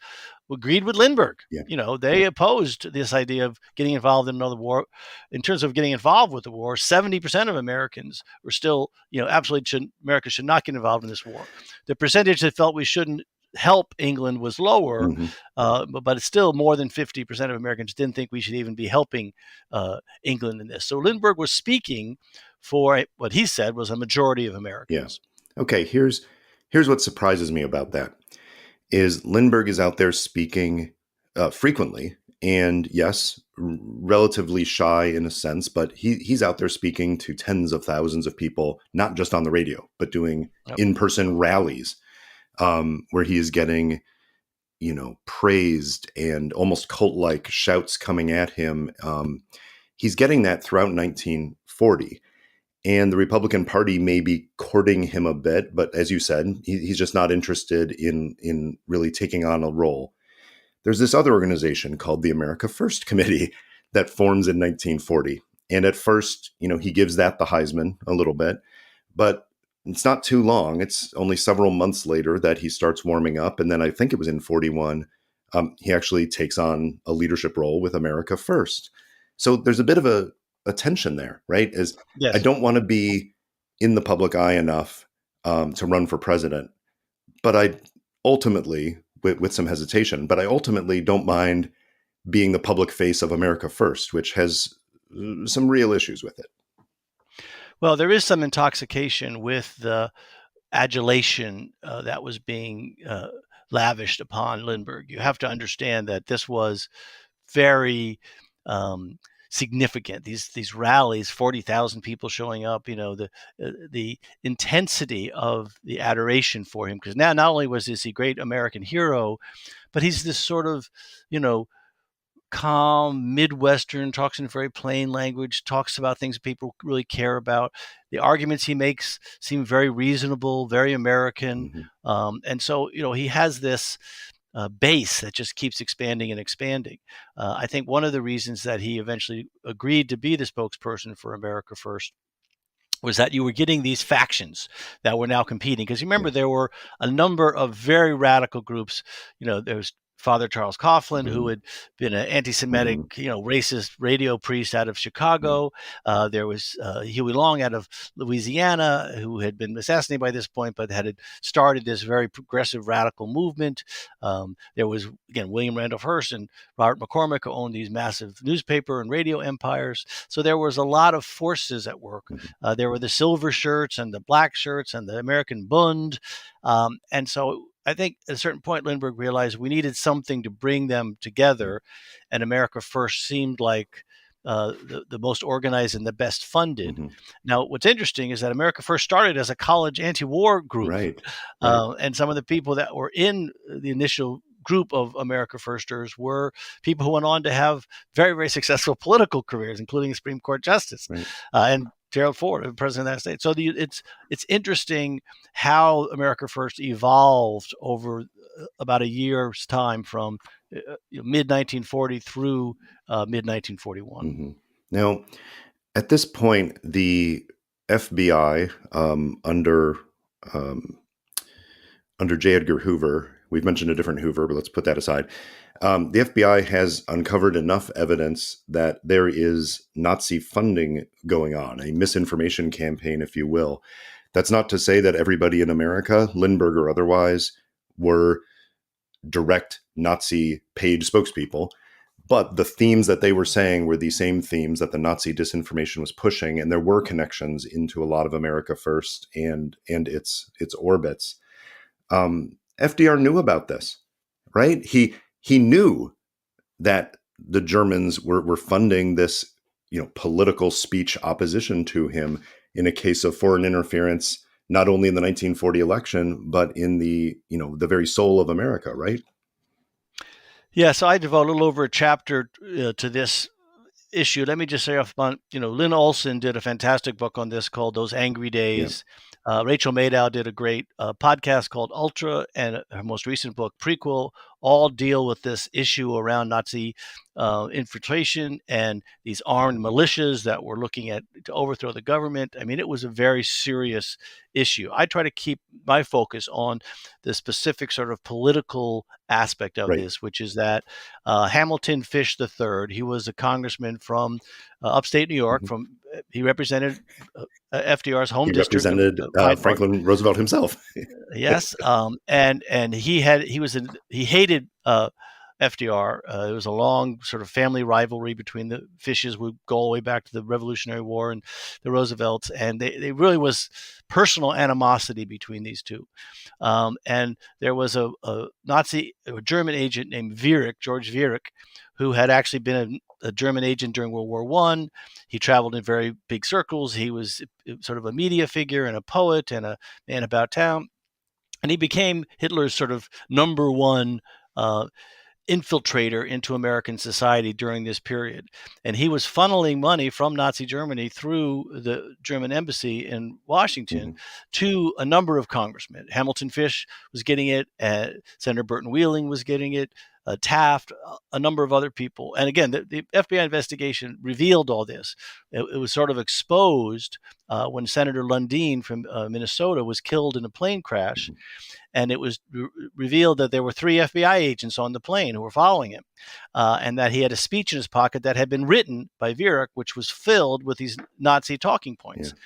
agreed with Lindbergh. Yeah. They opposed this idea of getting involved in another war. In terms of getting involved with the war, 70% of Americans were still, absolutely America should not get involved in this war. The percentage that felt we shouldn't help England was lower, Mhm. but it's still more than 50% of Americans didn't think we should even be helping England in this. So Lindbergh was speaking for what he said was a majority of Yeah. Americans. Okay. Here's what surprises me about that is Lindbergh is out there speaking frequently, and yes, relatively shy in a sense, but he's out there speaking to tens of thousands of people, not just on the radio, but doing Yep. in-person rallies where he is getting, praised and almost cult-like shouts coming at him. He's getting that throughout 1940. And the Republican Party may be courting him a bit, but as you said, he's just not interested in really taking on a role. There's this other organization called the America First Committee that forms in 1940. And at first, he gives that the Heisman a little bit, but it's not too long. It's only several months later that he starts warming up. And then I think it was in 41, he actually takes on a leadership role with America First. So there's a bit of a tension there, right? Is I Yes. don't want to be in the public eye enough to run for president, but I ultimately, with some hesitation, but I ultimately don't mind being the public face of America First, which has some real issues with it. Well, there is some intoxication with the adulation that was being lavished upon Lindbergh. You have to understand that this was very significant. These rallies, 40,000 people showing up. The intensity of the adoration for him, because now not only was he a great American hero, but he's this sort of calm Midwestern, talks in very plain language, talks about things people really care about. The arguments he makes seem very reasonable, very American. Mm-hmm. And so, he has this base that just keeps expanding and expanding. I think one of the reasons that he eventually agreed to be the spokesperson for America First was that you were getting these factions that were now competing. Because you remember, Yes. there were a number of very radical groups. There was Father Charles Coughlin, who Mm-hmm. had been an anti-Semitic, racist radio priest out of Chicago. There was Huey Long out of Louisiana, who had been assassinated by this point, but had started this very progressive radical movement. There was, again, William Randolph Hearst and Robert McCormick, who owned these massive newspaper and radio empires. So there was a lot of forces at work. Mm-hmm. There were the silver shirts and the black shirts and the American Bund. And so I think at a certain point, Lindbergh realized we needed something to bring them together, and America First seemed like the most organized and the best funded. Mm-hmm. Now, what's interesting is that America First started as a college anti-war group, Right. Right. and some of the people that were in the initial group of America Firsters were people who went on to have very, very successful political careers, including Supreme Court Justice Right. and Gerald Ford, President of the United States. So it's interesting how America First evolved over about a year's time, from mid 1940 through mid 1941. Mm-hmm. Now, at this point, the FBI under um, under J. Edgar Hoover. We've mentioned a different Hoover, but let's put that aside. The FBI has uncovered enough evidence that there is Nazi funding going on, a misinformation campaign, if you will. That's not to say that everybody in America, Lindbergh or otherwise, were direct Nazi paid spokespeople. But the themes that they were saying were the same themes that the Nazi disinformation was pushing, and there were connections into a lot of America First and its orbits. FDR knew about this, right? He knew that the Germans were funding this, political speech opposition to him in a case of foreign interference, not only in the 1940 election, but in the very soul of America, right? Yeah, so I devote a little over a chapter to this issue. Let me just say up front, Lynne Olson did a fantastic book on this called Those Angry Yeah. Days. Rachel Maddow did a great podcast called Ultra, and her most recent book, Prequel, all deal with this issue around Nazi infiltration and these armed militias that were looking to overthrow the government. I mean, it was a very serious issue. I try to keep my focus on the specific sort of political aspect of Right. this, which is that Hamilton Fish III, he was a congressman from upstate New York. Mm-hmm. He represented FDR's home He district of represented Hyde Park. Franklin Roosevelt himself. Yes, and he hated FDR. It was a long sort of family rivalry between the Fishes. Would go all the way back to the Revolutionary War and the Roosevelts, and they really was personal animosity between these two. And there was a German agent named George Viereck, who had actually been a German agent during World War I. He traveled in very big circles. He was sort of a media figure and a poet and a man about town. And he became Hitler's sort of number one infiltrator into American society during this period. And he was funneling money from Nazi Germany through the German embassy in Washington Mm-hmm. to a number of congressmen. Hamilton Fish was getting it, Senator Burton Wheeling was getting it, Taft, a number of other people. And again, the FBI investigation revealed all this. It was sort of exposed when Senator Lundeen from Minnesota was killed in a plane crash. Mm-hmm. And it was revealed that there were 3 FBI agents on the plane who were following him, and that he had a speech in his pocket that had been written by Viereck, which was filled with these Nazi talking points. Yeah.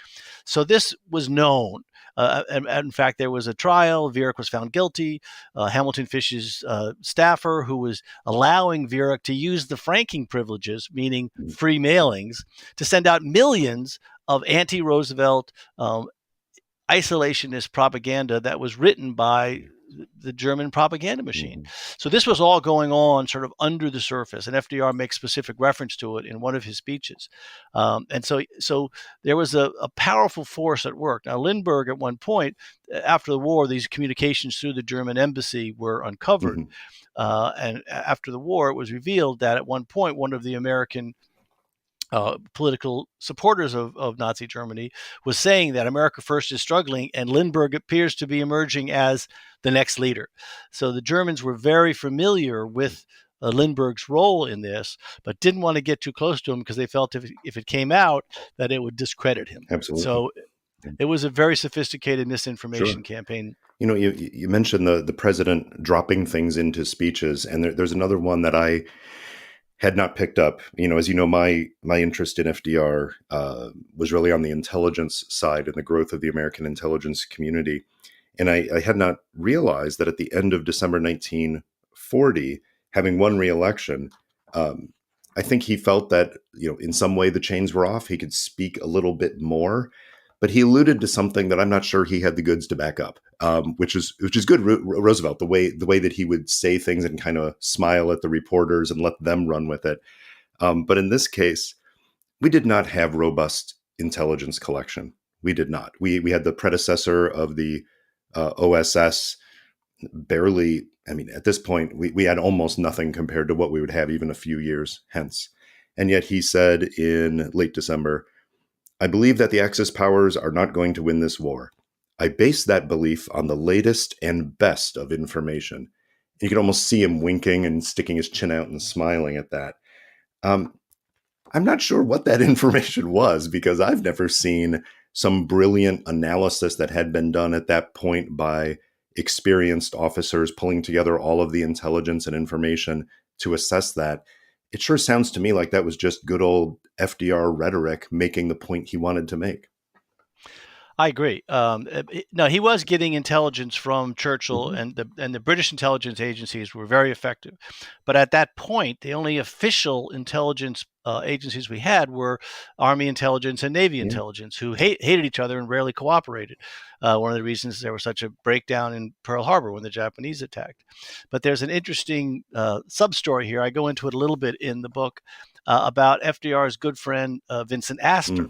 So this was known. And in fact, there was a trial. Viereck was found guilty. Hamilton Fish's staffer, who was allowing Viereck to use the franking privileges, meaning free mailings, to send out millions of anti-Roosevelt isolationist propaganda that was written by the German propaganda machine. Mm-hmm. So this was all going on sort of under the surface, and FDR makes specific reference to it in one of his speeches. And so there was a powerful force at work. Now, Lindbergh, at one point, after the war, these communications through the German embassy were uncovered. Mm-hmm. And after the war, it was revealed that at one point, one of the American political supporters of Nazi Germany was saying that America First is struggling, and Lindbergh appears to be emerging as the next leader. So the Germans were very familiar with Lindbergh's role in this, but didn't want to get too close to him because they felt if it came out that it would discredit him. Absolutely. So it was a very sophisticated misinformation Sure. campaign. You mentioned the president dropping things into speeches, and there's another one that I had not picked up. As you know, my interest in FDR was really on the intelligence side and the growth of the American intelligence community. And I had not realized that at the end of December 1940, having won re-election, I think he felt that, in some way the chains were off. He could speak a little bit more, but he alluded to something that I'm not sure he had the goods to back up, which is good. Roosevelt, the way that he would say things and kind of smile at the reporters and let them run with it. But in this case, we did not have robust intelligence collection. We did not. We had the predecessor of the OSS, barely. I mean, at this point, we had almost nothing compared to what we would have even a few years hence. And yet he said in late December, "I believe that the Axis powers are not going to win this war. I base that belief on the latest and best of information." You could almost see him winking and sticking his chin out and smiling at that. I'm not sure what that information was, because I've never seen some brilliant analysis that had been done at that point by experienced officers pulling together all of the intelligence and information to assess that. It sure sounds to me like that was just good old FDR rhetoric making the point he wanted to make. I agree. No, he was getting intelligence from Churchill, Mm-hmm. and the British intelligence agencies were very effective. But at that point, the only official intelligence agencies we had were Army intelligence and Navy Yeah. intelligence, who hated each other and rarely cooperated. One of the reasons there was such a breakdown in Pearl Harbor when the Japanese attacked. But there's an interesting sub story here. I go into it a little bit in the book about FDR's good friend Vincent Astor,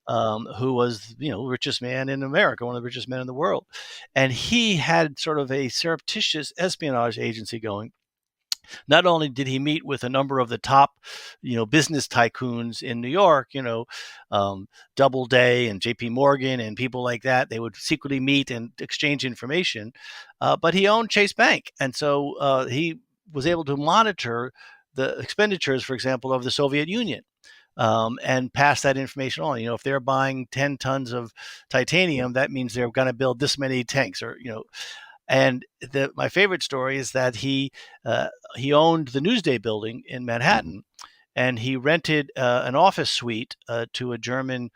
Mm-hmm. who was, richest man in America, one of the richest men in the world. And he had sort of a surreptitious espionage agency going. Not only did he meet with a number of the top, business tycoons in New York, Doubleday and J.P. Morgan and people like that, they would secretly meet and exchange information. But he owned Chase Bank, and so he was able to monitor the expenditures, for example, of the Soviet Union, and pass that information on. If they're buying 10 tons of titanium, that means they're going to build this many tanks, or And my favorite story is that he owned the Newsday building in Mm-hmm. Manhattan, and he rented an office suite to a German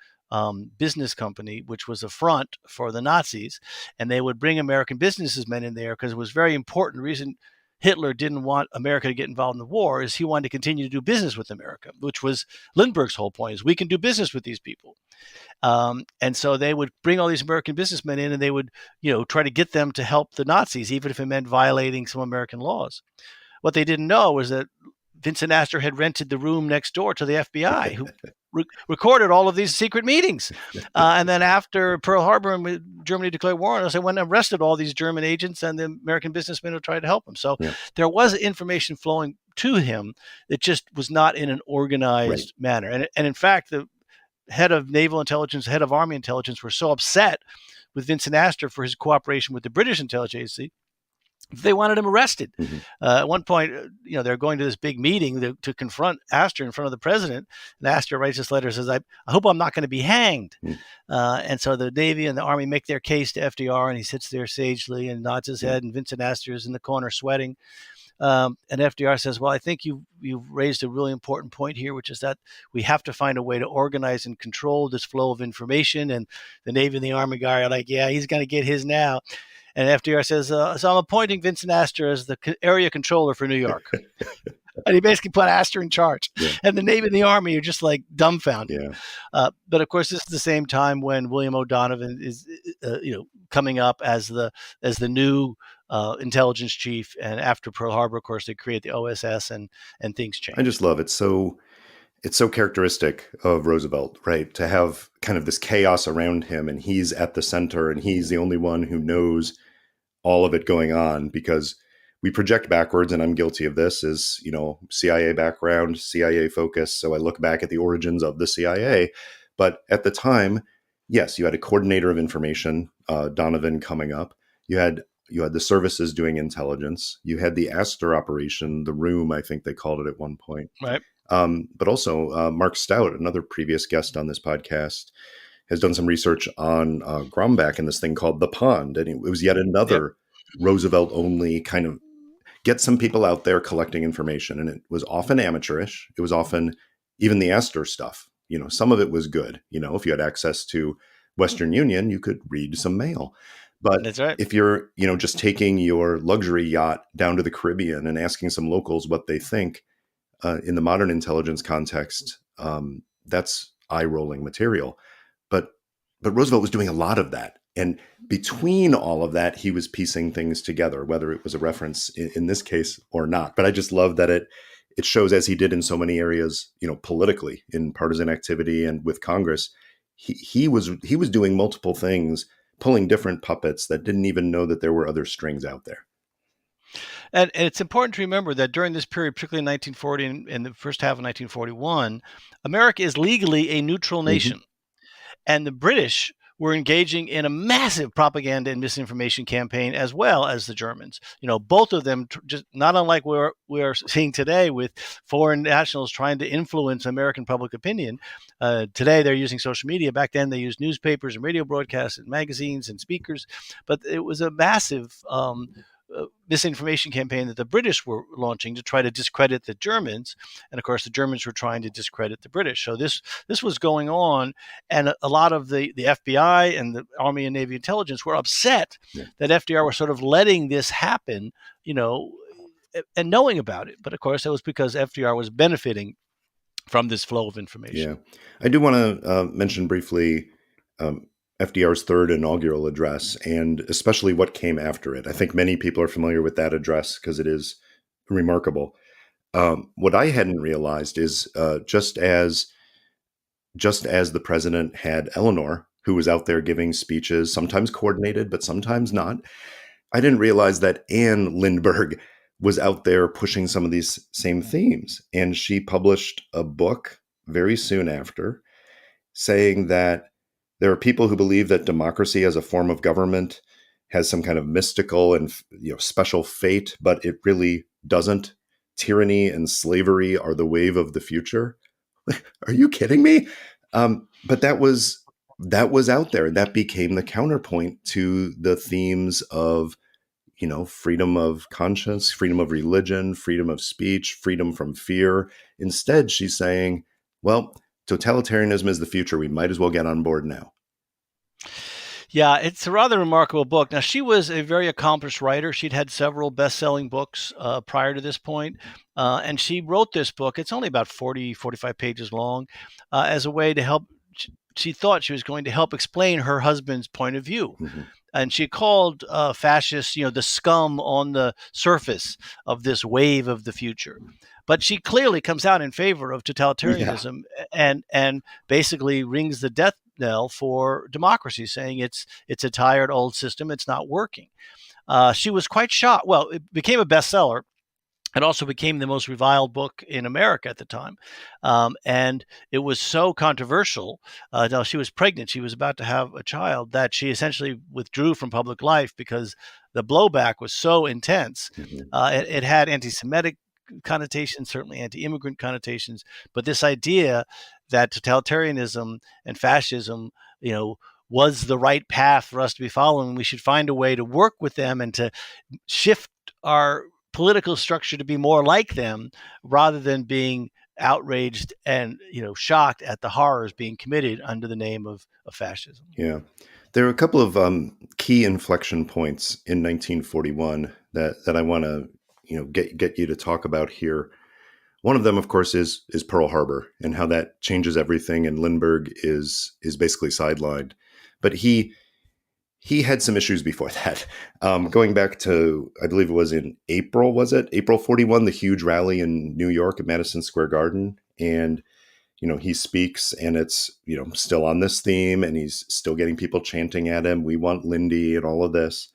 business company, which was a front for the Nazis, and they would bring American businessmen in there because it was very important. The reason Hitler didn't want America to get involved in the war is he wanted to continue to do business with America, which was Lindbergh's whole point: is we can do business with these people. And so they would bring all these American businessmen in, and they would, try to get them to help the Nazis, even if it meant violating some American laws. What they didn't know was that Vincent Astor had rented the room next door to the FBI, who recorded all of these secret meetings. And then after Pearl Harbor and Germany declared war on us, they went and arrested all these German agents and the American businessmen who tried to help him. So Yeah. there was information flowing to him that just was not in an organized manner. And in fact, the head of naval intelligence, head of army intelligence were so upset with Vincent Astor for his cooperation with the British intelligence agency, they wanted him arrested. Mm-hmm. At one point, they're going to this big meeting to confront Astor in front of the president. And Astor writes this letter, says, I hope I'm not going to be hanged. Mm-hmm. And so the Navy and the Army make their case to FDR, and he sits there sagely and nods his head, and Vincent Astor is in the corner sweating. And FDR says, well, I think you've raised a really important point here, which is that we have to find a way to organize and control this flow of information. And the Navy and the Army guy are like, yeah, he's going to get his now. And FDR says, so I'm appointing Vincent Astor as the area controller for New York. And he basically put Astor in charge. Yeah. And the Navy and the Army are just like dumbfounded. Yeah. But of course, this is the same time when William O'Donovan is, coming up as the new intelligence chief. And after Pearl Harbor, of course, they create the OSS, and things change. I just love it. It's so characteristic of Roosevelt, right? To have kind of this chaos around him, and he's at the center, and he's the only one who knows all of it going on, because we project backwards, and I'm guilty of this, is, CIA background, CIA focus. So I look back at the origins of the CIA. But at the time, yes, you had a coordinator of information, Donovan, coming up. You had the services doing intelligence. You had the Astor operation, the room, I think they called it at one point. Right. But also Mark Stout, another previous guest on this podcast, has done some research on Grombach and this thing called the Pond. And it was yet another Roosevelt-only kind of get some people out there collecting information. And it was often amateurish. It was often even the Astor stuff. Some of it was good. If you had access to Western Union, you could read some mail. But that's right. If you're, just taking your luxury yacht down to the Caribbean and asking some locals what they think, in the modern intelligence context, that's eye-rolling material. But Roosevelt was doing a lot of that. And between all of that, he was piecing things together, whether it was a reference in this case or not. But I just love that it shows, as he did in so many areas, politically, in partisan activity and with Congress, he was doing multiple things, pulling different puppets that didn't even know that there were other strings out there. And it's important to remember that during this period, particularly in 1940 and the first half of 1941, America is legally a neutral nation. Mm-hmm. And the British were engaging in a massive propaganda and misinformation campaign, as well as the Germans. Both of them, just not unlike we're seeing today with foreign nationals trying to influence American public opinion. Today they're using social media. Back then they used newspapers and radio broadcasts and magazines and speakers. But it was a massive misinformation campaign that the British were launching to try to discredit the Germans, and of course the Germans were trying to discredit the British. So this was going on, and a lot of the FBI and the Army and Navy intelligence were upset that FDR was sort of letting this happen, and knowing about it. But of course, it was because FDR was benefiting from this flow of information. Yeah, I do want to mention briefly FDR's third inaugural address, and especially what came after it. I think many people are familiar with that address because it is remarkable. What I hadn't realized is just as the president had Eleanor, who was out there giving speeches, sometimes coordinated, but sometimes not, I didn't realize that Anne Lindbergh was out there pushing some of these same themes. And she published a book very soon after saying that there are people who believe that democracy as a form of government has some kind of mystical and special fate, but it really doesn't. Tyranny and slavery are the wave of the future. Are you kidding me? But that was out there. That became the counterpoint to the themes of freedom of conscience, freedom of religion, freedom of speech, freedom from fear. Instead, she's saying, well, totalitarianism is the future. We might as well get on board now. Yeah, it's a rather remarkable book. Now, she was a very accomplished writer. She'd had several best-selling books prior to this point. And she wrote this book. It's only about 40, 45 pages long, as a way to help. She thought she was going to help explain her husband's point of view. Mm-hmm. And she called fascists, the scum on the surface of this wave of the future. But she clearly comes out in favor of totalitarianism and basically rings the death knell for democracy, saying it's a tired old system. It's not working. She was quite shocked. Well, it became a bestseller. It also became the most reviled book in America at the time. And it was so controversial. Now, she was pregnant. She was about to have a child, that she essentially withdrew from public life because the blowback was so intense. Mm-hmm. It had anti-Semitic connotations, certainly anti-immigrant connotations. But this idea that totalitarianism and fascism, was the right path for us to be following. We should find a way to work with them and to shift our political structure to be more like them, rather than being outraged and shocked at the horrors being committed under the name of fascism. Yeah, there are a couple of key inflection points in 1941 that I want to get you to talk about here. One of them, of course, is Pearl Harbor and how that changes everything, and Lindbergh is basically sidelined. But he had some issues before that. Going back to, I believe it was in April, was it? April 41, the huge rally in New York at Madison Square Garden. And, he speaks, and it's, still on this theme, and he's still getting people chanting at him, "We want Lindy," and all of this.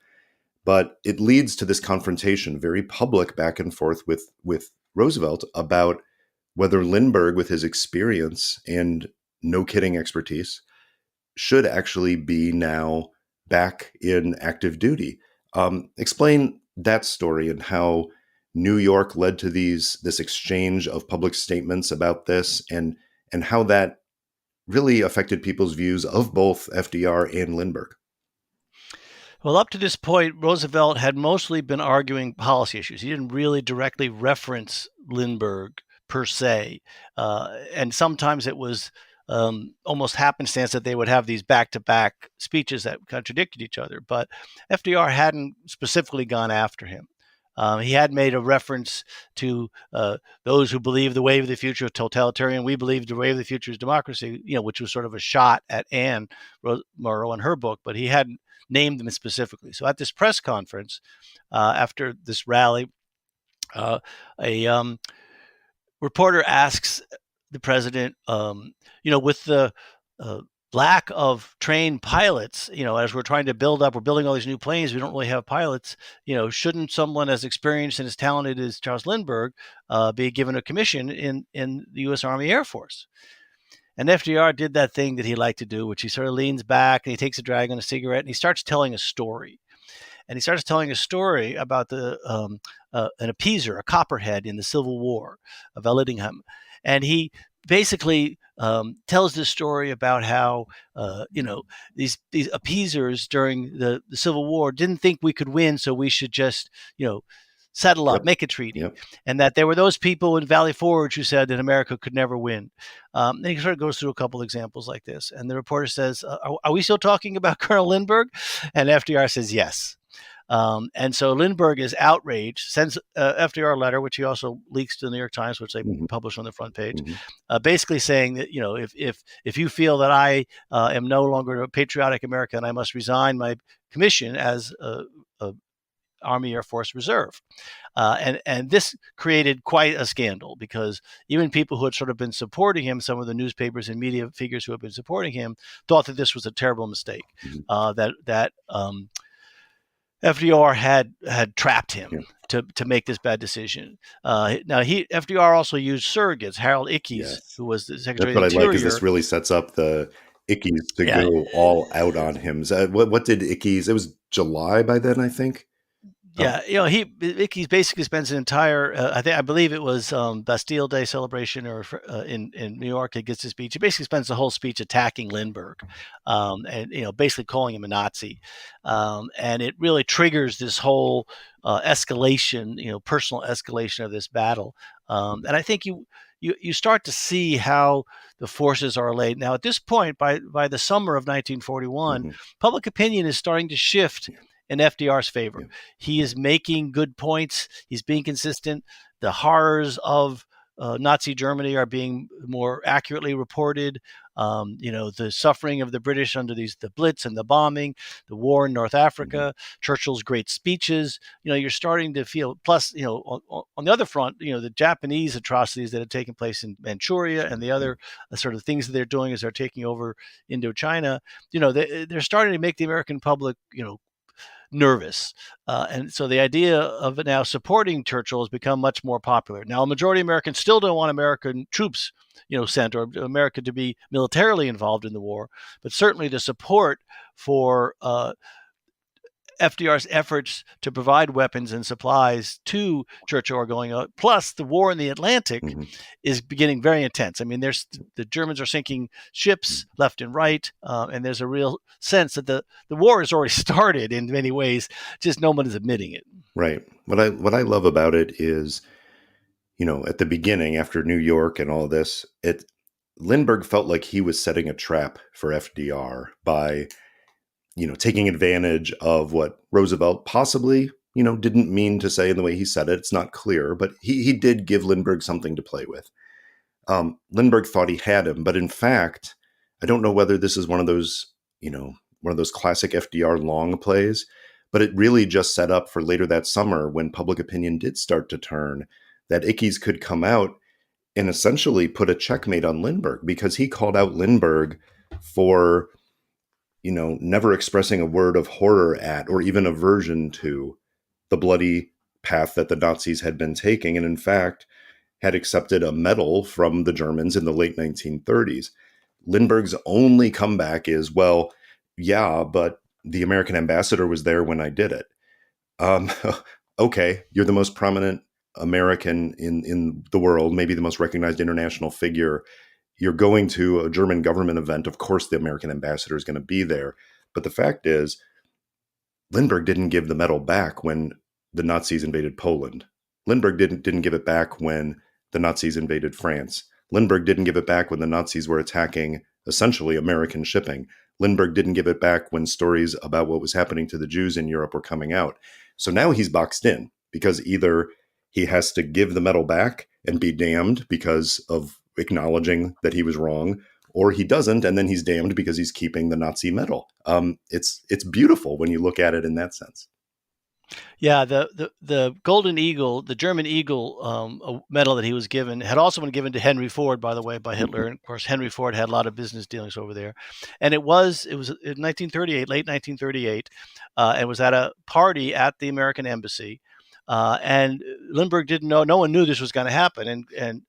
But it leads to this confrontation, very public back and forth with Roosevelt about whether Lindbergh, with his experience and no kidding expertise, should actually be now back in active duty. Explain that story and how New York led to this exchange of public statements about this, and how that really affected people's views of both FDR and Lindbergh. Well, up to this point, Roosevelt had mostly been arguing policy issues. He didn't really directly reference Lindbergh per se. And sometimes it was almost happenstance that they would have these back-to-back speeches that contradicted each other. But FDR hadn't specifically gone after him. He had made a reference to those who believe the wave of the future is totalitarian. We believe the wave of the future is democracy, which was sort of a shot at Anne Morrow in her book, but he hadn't named them specifically. So at this press conference, after this rally, a reporter asks the president, with the lack of trained pilots, as we're trying to we're building all these new planes, we don't really have pilots, shouldn't someone as experienced and as talented as Charles Lindbergh be given a commission in the U.S. Army Air Force? And FDR did that thing that he liked to do, which he sort of leans back and he takes a drag on a cigarette and he starts telling a story. And he starts telling a story about an appeaser, a copperhead in the Civil War of Elidingham. And he basically tells this story about how these appeasers during the Civil War didn't think we could win, so we should just settle up, Yep. make a treaty, Yep. and that there were those people in Valley Forge who said that America could never win. And he sort of goes through a couple examples like this, and the reporter says, "Are we still talking about Colonel Lindbergh?" And FDR says, "Yes." And so Lindbergh is outraged, sends FDR a letter, which he also leaks to the New York Times, which they publish on the front page, basically saying that if you feel that I am no longer a patriotic American, I must resign my commission as a Army Air Force Reserve. And this created quite a scandal because even people who had sort of been supporting him, some of the newspapers and media figures who had been supporting him, thought that this was a terrible mistake, that FDR had trapped him to make this bad decision. Now, FDR also used surrogates. Harold Ickes, who was the Secretary That's what of the I Interior. like, is this really sets up the Ickes to go all out on him. What did Ickes? It was July by then, I think. Yeah, Ickes basically spends an entire, I believe it was Bastille Day celebration or in New York. He gets his speech. He basically spends the whole speech attacking Lindbergh, and basically calling him a Nazi, and it really triggers this whole escalation, personal escalation of this battle. And I think you start to see how the forces are laid. Now, at this point, by the summer of 1941, public opinion is starting to shift in FDR's favor. He is making good points. He's being consistent. The horrors of Nazi Germany are being more accurately reported. The suffering of the British under the Blitz and the bombing, the war in North Africa, Churchill's great speeches. You're starting to feel. Plus, on the other front, the Japanese atrocities that had taken place in Manchuria and the other sort of things that they're doing as they're taking over Indochina. They're starting to make the American public, nervous. And so the idea of now supporting Churchill has become much more popular. Now, a majority of Americans still don't want American troops, sent, or America to be militarily involved in the war, but certainly the support for FDR's efforts to provide weapons and supplies to Churchill are going on. Plus, the war in the Atlantic is beginning very intense. I mean, the Germans are sinking ships left and right, and there's a real sense that the war has already started in many ways. Just no one is admitting it. Right. What I love about it is, at the beginning, after New York and all this, Lindbergh felt like he was setting a trap for FDR by taking advantage of what Roosevelt possibly, didn't mean to say in the way he said it. It's not clear, but he did give Lindbergh something to play with. Lindbergh thought he had him, but in fact, I don't know whether this is one of those classic FDR long plays, but it really just set up for later that summer when public opinion did start to turn, that Ickes could come out and essentially put a checkmate on Lindbergh, because he called out Lindbergh for never expressing a word of horror at or even aversion to the bloody path that the Nazis had been taking, and in fact had accepted a medal from the Germans in the late 1930s. Lindbergh's only comeback is, well, yeah, but the American ambassador was there when I did it. Okay, you're the most prominent American in the world, maybe the most recognized international figure. You're going to a German government event. Of course, the American ambassador is going to be there. But the fact is, Lindbergh didn't give the medal back when the Nazis invaded Poland. Lindbergh didn't give it back when the Nazis invaded France. Lindbergh didn't give it back when the Nazis were attacking essentially American shipping. Lindbergh didn't give it back when stories about what was happening to the Jews in Europe were coming out. So now he's boxed in, because either he has to give the medal back and be damned because of acknowledging that he was wrong, or he doesn't, and then he's damned because he's keeping the Nazi medal. It's beautiful when you look at it in that sense. Yeah, the Golden Eagle, the German Eagle medal that he was given, had also been given to Henry Ford, by the way, by Hitler. And of course, Henry Ford had a lot of business dealings over there. And it was in 1938, late 1938. It was at a party at the American Embassy. And Lindbergh didn't know, no one knew this was going to happen. And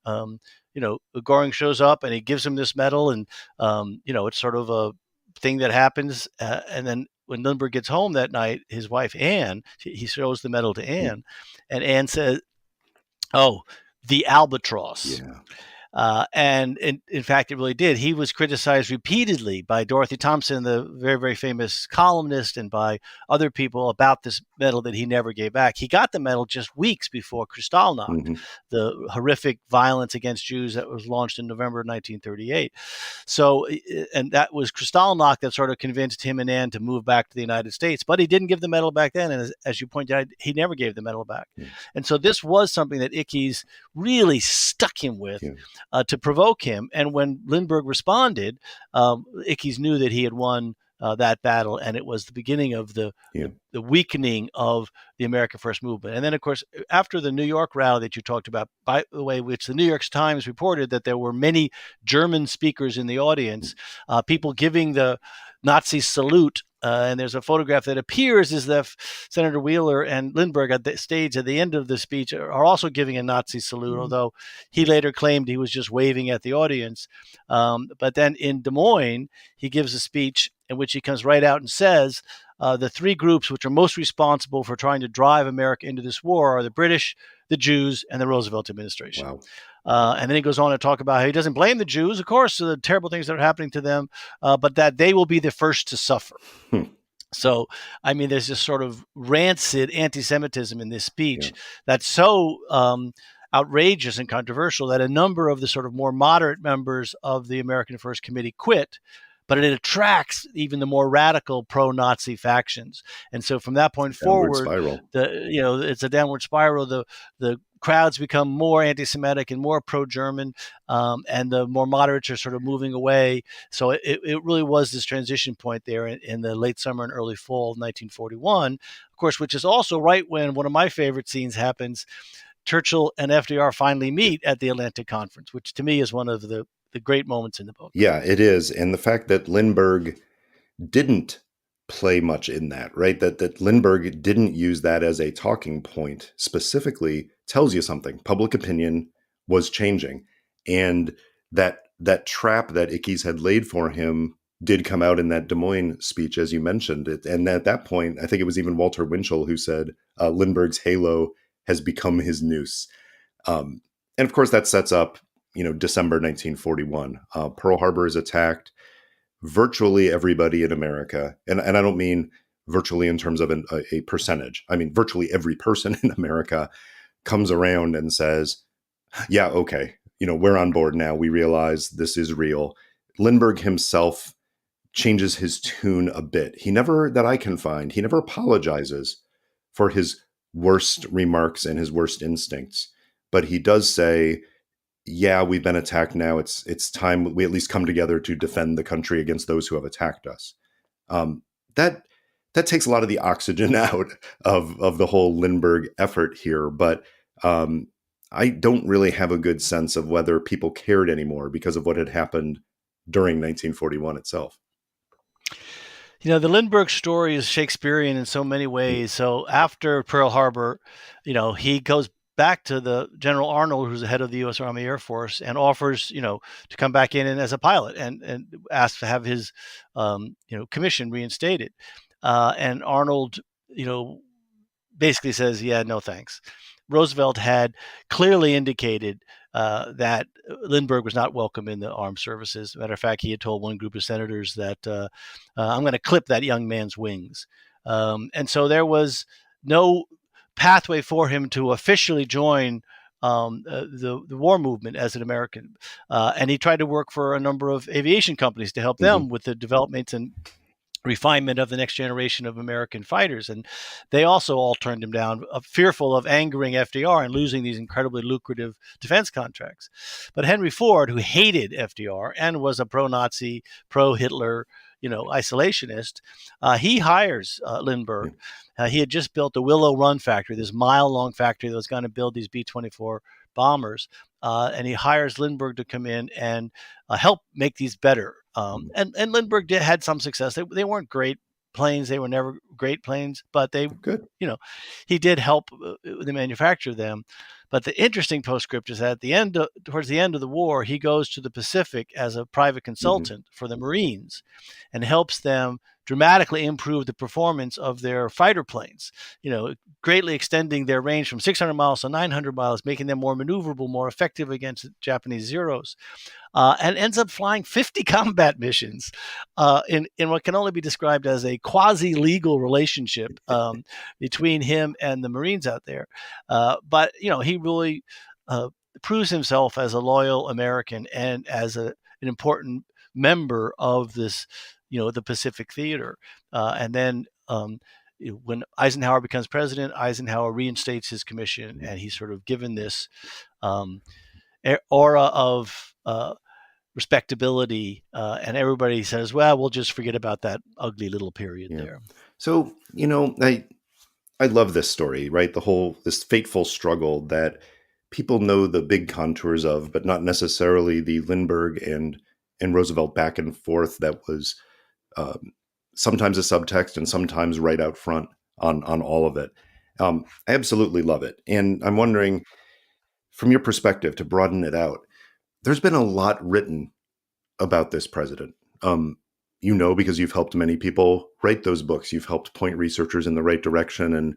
Goring shows up and he gives him this medal, and it's sort of a thing that happens. And then when Lindbergh gets home that night, his wife Anne, he shows the medal to Mm. Anne, and Anne says, "Oh, the albatross." Yeah. And in fact, it really did. He was criticized repeatedly by Dorothy Thompson, the very, very famous columnist, and by other people about this medal that he never gave back. He got the medal just weeks before Kristallnacht, Hmm. the horrific violence against Jews that was launched in November 1938. So, and that was Kristallnacht that sort of convinced him and Anne to move back to the United States. But he didn't give the medal back then. And as you pointed out, he never gave the medal back. Yeah. And so this was something that Ickes really stuck him with. Yeah. To provoke him. And when Lindbergh responded, Ickes knew that he had won that battle, and it was the beginning of the weakening of the America First movement. And then, of course, after the New York rally that you talked about, by the way, which the New York Times reported that there were many German speakers in the audience, people giving the Nazi salute. And there's a photograph that appears as if Senator Wheeler and Lindbergh at the stage at the end of the speech are also giving a Nazi salute, although he later claimed he was just waving at the audience. But then in Des Moines, he gives a speech in which he comes right out and says, the three groups which are most responsible for trying to drive America into this war are the British, the Jews, and the Roosevelt administration. Wow. And then he goes on to talk about how he doesn't blame the Jews, of course, the terrible things that are happening to them, but that they will be the first to suffer. So, I mean, there's this sort of rancid anti-Semitism in this speech that's so outrageous and controversial that a number of the sort of more moderate members of the American First Committee quit. But it attracts even the more radical pro-Nazi factions, and so from that point forward, it's a downward spiral. The crowds become more anti-Semitic and more pro-German, and the more moderates are sort of moving away. So it really was this transition point there in the late summer and early fall of 1941, of course, which is also right when one of my favorite scenes happens. Churchill and FDR finally meet at the Atlantic Conference, which to me is one of the great moments in the book. Yeah, it is. And the fact that Lindbergh didn't play much in that, right? That Lindbergh didn't use that as a talking point specifically tells you something. Public opinion was changing. And that trap that Ickes had laid for him did come out in that Des Moines speech, as you mentioned it. And at that point, I think it was even Walter Winchell who said, Lindbergh's halo has become his noose. And of course, that sets up December 1941. Pearl Harbor is attacked. Virtually everybody in America, and I don't mean virtually in terms of a percentage. I mean, virtually every person in America comes around and says, yeah, okay, we're on board now. We realize this is real. Lindbergh himself changes his tune a bit. That I can find, he never apologizes for his worst remarks and his worst instincts, but he does say, yeah, we've been attacked now. It's time we at least come together to defend the country against those who have attacked us. That takes a lot of the oxygen out of the whole Lindbergh effort here. But I don't really have a good sense of whether people cared anymore because of what had happened during 1941 itself. The Lindbergh story is Shakespearean in so many ways. So after Pearl Harbor, he goes back to the General Arnold, who's the head of the U.S. Army Air Force, and offers, to come back in and as a pilot, and asks to have his, commission reinstated. And Arnold, basically says, yeah, no thanks. Roosevelt had clearly indicated that Lindbergh was not welcome in the armed services. Matter of fact, he had told one group of senators that I'm going to clip that young man's wings. And so there was no pathway for him to officially join the war movement as an American. And he tried to work for a number of aviation companies to help them with the developments and refinement of the next generation of American fighters. And they also all turned him down, fearful of angering FDR and losing these incredibly lucrative defense contracts. But Henry Ford, who hated FDR and was a pro-Nazi, pro-Hitler, isolationist, he hires Lindbergh. He had just built the Willow Run factory, this mile-long factory that was going to build these B-24 bombers. And he hires Lindbergh to come in and help make these better. And Lindbergh had some success. They weren't great planes. They were never great planes, but they, Good. he did help the manufacture them. But the interesting postscript is that towards the end of the war, he goes to the Pacific as a private Hmm. consultant for the Marines and helps them dramatically improve the performance of their fighter planes, greatly extending their range from 600 miles to 900 miles, making them more maneuverable, more effective against Japanese Zeros, and ends up flying 50 combat missions in what can only be described as a quasi-legal relationship between him and the Marines out there. But he really proves himself as a loyal American and as an important member of this, the Pacific Theater. And then when Eisenhower becomes president, Eisenhower reinstates his commission, and he's sort of given this um, aura of respectability, and everybody says, "Well, we'll just forget about that ugly little period Yeah. there." So, I love this story, right? This fateful struggle that people know the big contours of, but not necessarily the Lindbergh and Roosevelt back and forth that was um, sometimes a subtext and sometimes right out front on all of it. I absolutely love it. And I'm wondering, from your perspective, to broaden it out, there's been a lot written about this president. Because you've helped many people write those books. You've helped point researchers in the right direction and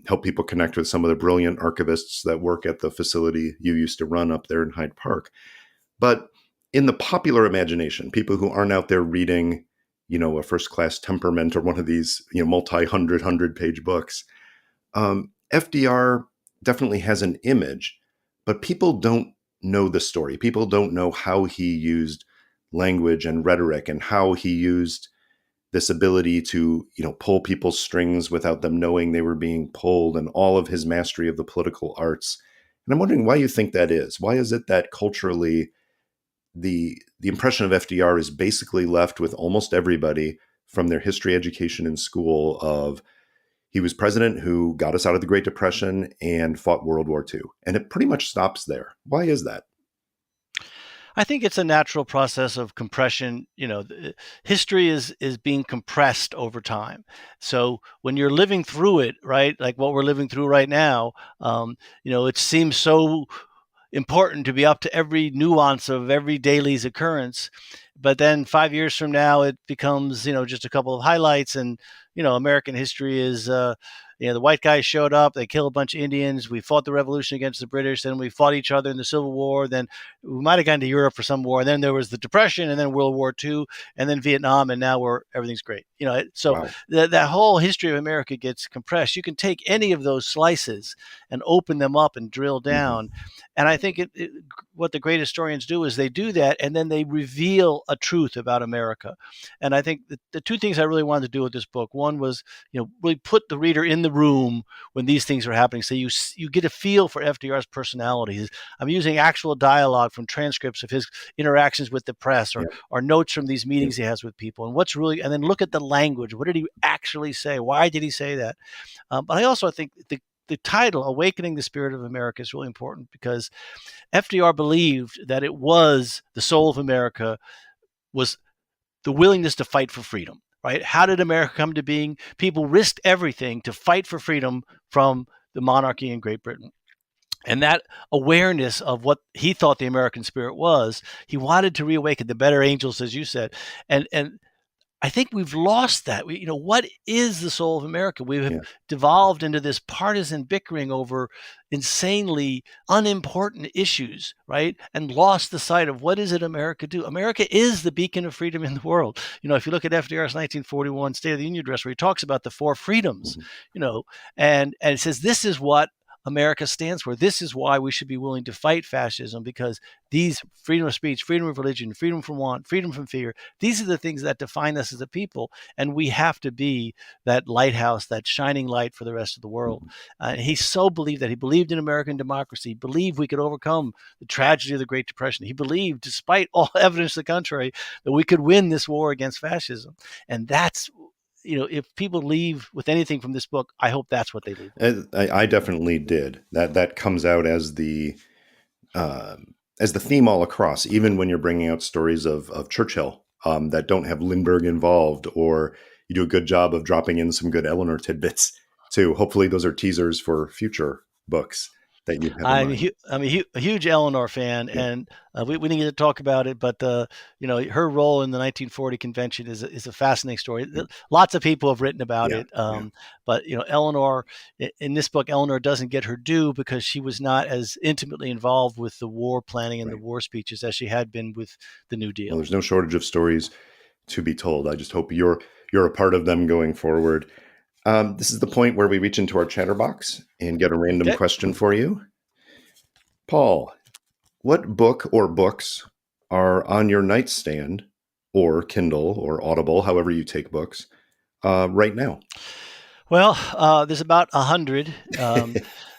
help people connect with some of the brilliant archivists that work at the facility you used to run up there in Hyde Park. But in the popular imagination, people who aren't out there reading, a first class temperament or one of these, multi-hundred page books, FDR definitely has an image, but people don't know the story. People don't know how he used language and rhetoric and how he used this ability to, pull people's strings without them knowing they were being pulled, and all of his mastery of the political arts. And I'm wondering why you think that is. Why is it that culturally the impression of FDR is basically left with almost everybody from their history education in school of he was president who got us out of the Great Depression and fought World War II. And it pretty much stops there. Why is that? I think it's a natural process of compression. History is being compressed over time. So when you're living through it, right, like what we're living through right now, it seems so important to be up to every nuance of every daily's occurrence. But then 5 years from now, it becomes, just a couple of highlights. And, American history is, the white guys showed up, they killed a bunch of Indians. We fought the revolution against the British. Then we fought each other in the Civil War. Then we might have gone to Europe for some war. And then there was the Depression, and then World War II, and then Vietnam. And now everything's great. So Wow. that whole history of America gets compressed. You can take any of those slices and open them up and drill down. Mm-hmm. And I think what the great historians do is they do that, and then they reveal a truth about America. And I think the two things I really wanted to do with this book, one was, really put the reader in the room when these things are happening, so you get a feel for FDR's personality. I'm using actual dialogue from transcripts of his interactions with the press, Yeah. or notes from these Yeah. meetings he has with people, and then look at the language. What did he actually say? Why did he say that? But I also think the title, Awakening the Spirit of America, is really important because FDR believed that it was the soul of America, was the willingness to fight for freedom, right? How did America come to being? People risked everything to fight for freedom from the monarchy in Great Britain. And that awareness of what he thought the American spirit was, he wanted to reawaken the better angels, as you said. And I think we've lost that. What is the soul of America? We have Yeah. devolved into this partisan bickering over insanely unimportant issues, right? And lost the sight of what is it America do? America is the beacon of freedom in the world. If you look at FDR's 1941 State of the Union address, where he talks about the four freedoms, Mm-hmm. And it says this is what America stands for. This is why we should be willing to fight fascism, because these freedom of speech, freedom of religion, freedom from want, freedom from fear, these are the things that define us as a people. And we have to be that lighthouse, that shining light for the rest of the world. Mm-hmm. He so believed that. He believed in American democracy. He believed we could overcome the tragedy of the Great Depression. He believed, despite all evidence to the contrary, that we could win this war against fascism. And that's, if people leave with anything from this book, I hope that's what they leave with. I definitely did. That comes out as the theme all across, even when you're bringing out stories of Churchill that don't have Lindbergh involved, or you do a good job of dropping in some good Eleanor tidbits too. Hopefully those are teasers for future books that you have in mind. I'm a huge Eleanor fan, Yeah. and we didn't get to talk about it, but her role in the 1940 convention is a fascinating story. Lots of people have written about it, but Eleanor in this book, Eleanor doesn't get her due because she was not as intimately involved with the war planning and the war speeches as she had been with the New Deal. Well, there's no shortage of stories to be told. I just hope you're a part of them going forward. This is the point where we reach into our chatterbox and get a random question for you. Paul, what book or books are on your nightstand or Kindle or Audible, however you take books, right now? Well, there's about 100.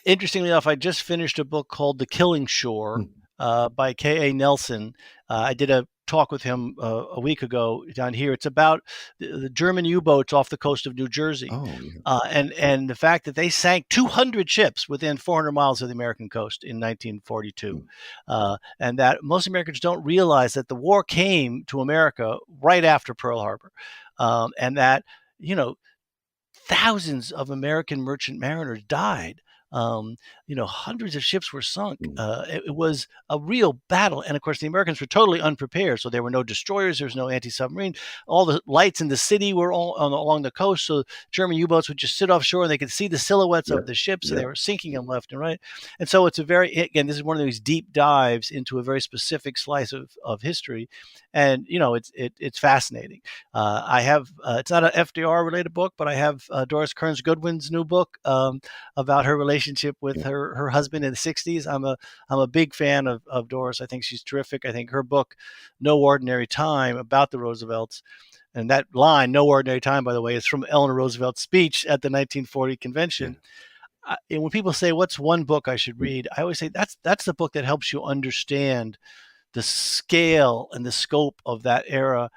Interestingly enough, I just finished a book called The Killing Shore by K.A. Nelson. I did a talk with him a week ago down here. It's about the German U-boats off the coast of New Jersey. And the fact that they sank 200 ships within 400 miles of the American coast in 1942. And that most Americans don't realize that the war came to America right after Pearl Harbor. And that, thousands of American merchant mariners died. Hundreds of ships were sunk. It was a real battle. And of course, the Americans were totally unprepared. So there were no destroyers. There was no anti-submarine. All the lights in the city were all along the coast. So German U-boats would just sit offshore and they could see the silhouettes of the ships. And they were sinking them left and right. And so it's this is one of these deep dives into a very specific slice of history. And, it's fascinating. I have, it's not an FDR related book, but I have Doris Kearns Goodwin's new book about her relationship with her husband in the 60s. I'm a big fan of Doris. I think she's terrific. I think her book, No Ordinary Time, about the Roosevelts, and that line, No Ordinary Time, by the way, is from Eleanor Roosevelt's speech at the 1940 convention. And when people say, what's one book I should read? I always say that's the book that helps you understand the scale and the scope of that era.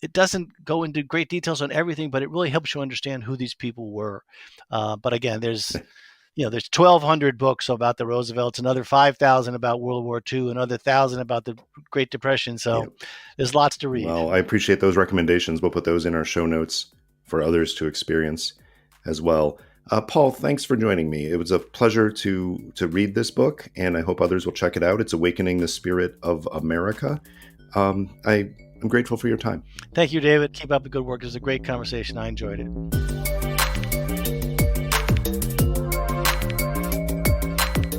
It doesn't go into great details on everything, but it really helps you understand who these people were. But again, there's 1,200 books about the Roosevelts, another 5,000 about World War II, another 1,000 about the Great Depression. So there's lots to read. Well, I appreciate those recommendations. We'll put those in our show notes for others to experience as well. Paul, thanks for joining me. It was a pleasure to read this book, and I hope others will check it out. It's Awakening the Spirit of America. I'm grateful for your time. Thank you, David. Keep up the good work. It was a great conversation. I enjoyed it.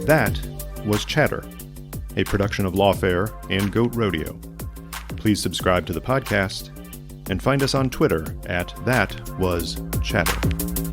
That was Chatter, a production of Lawfare and Goat Rodeo. Please subscribe to the podcast and find us on Twitter at ThatWasChatter.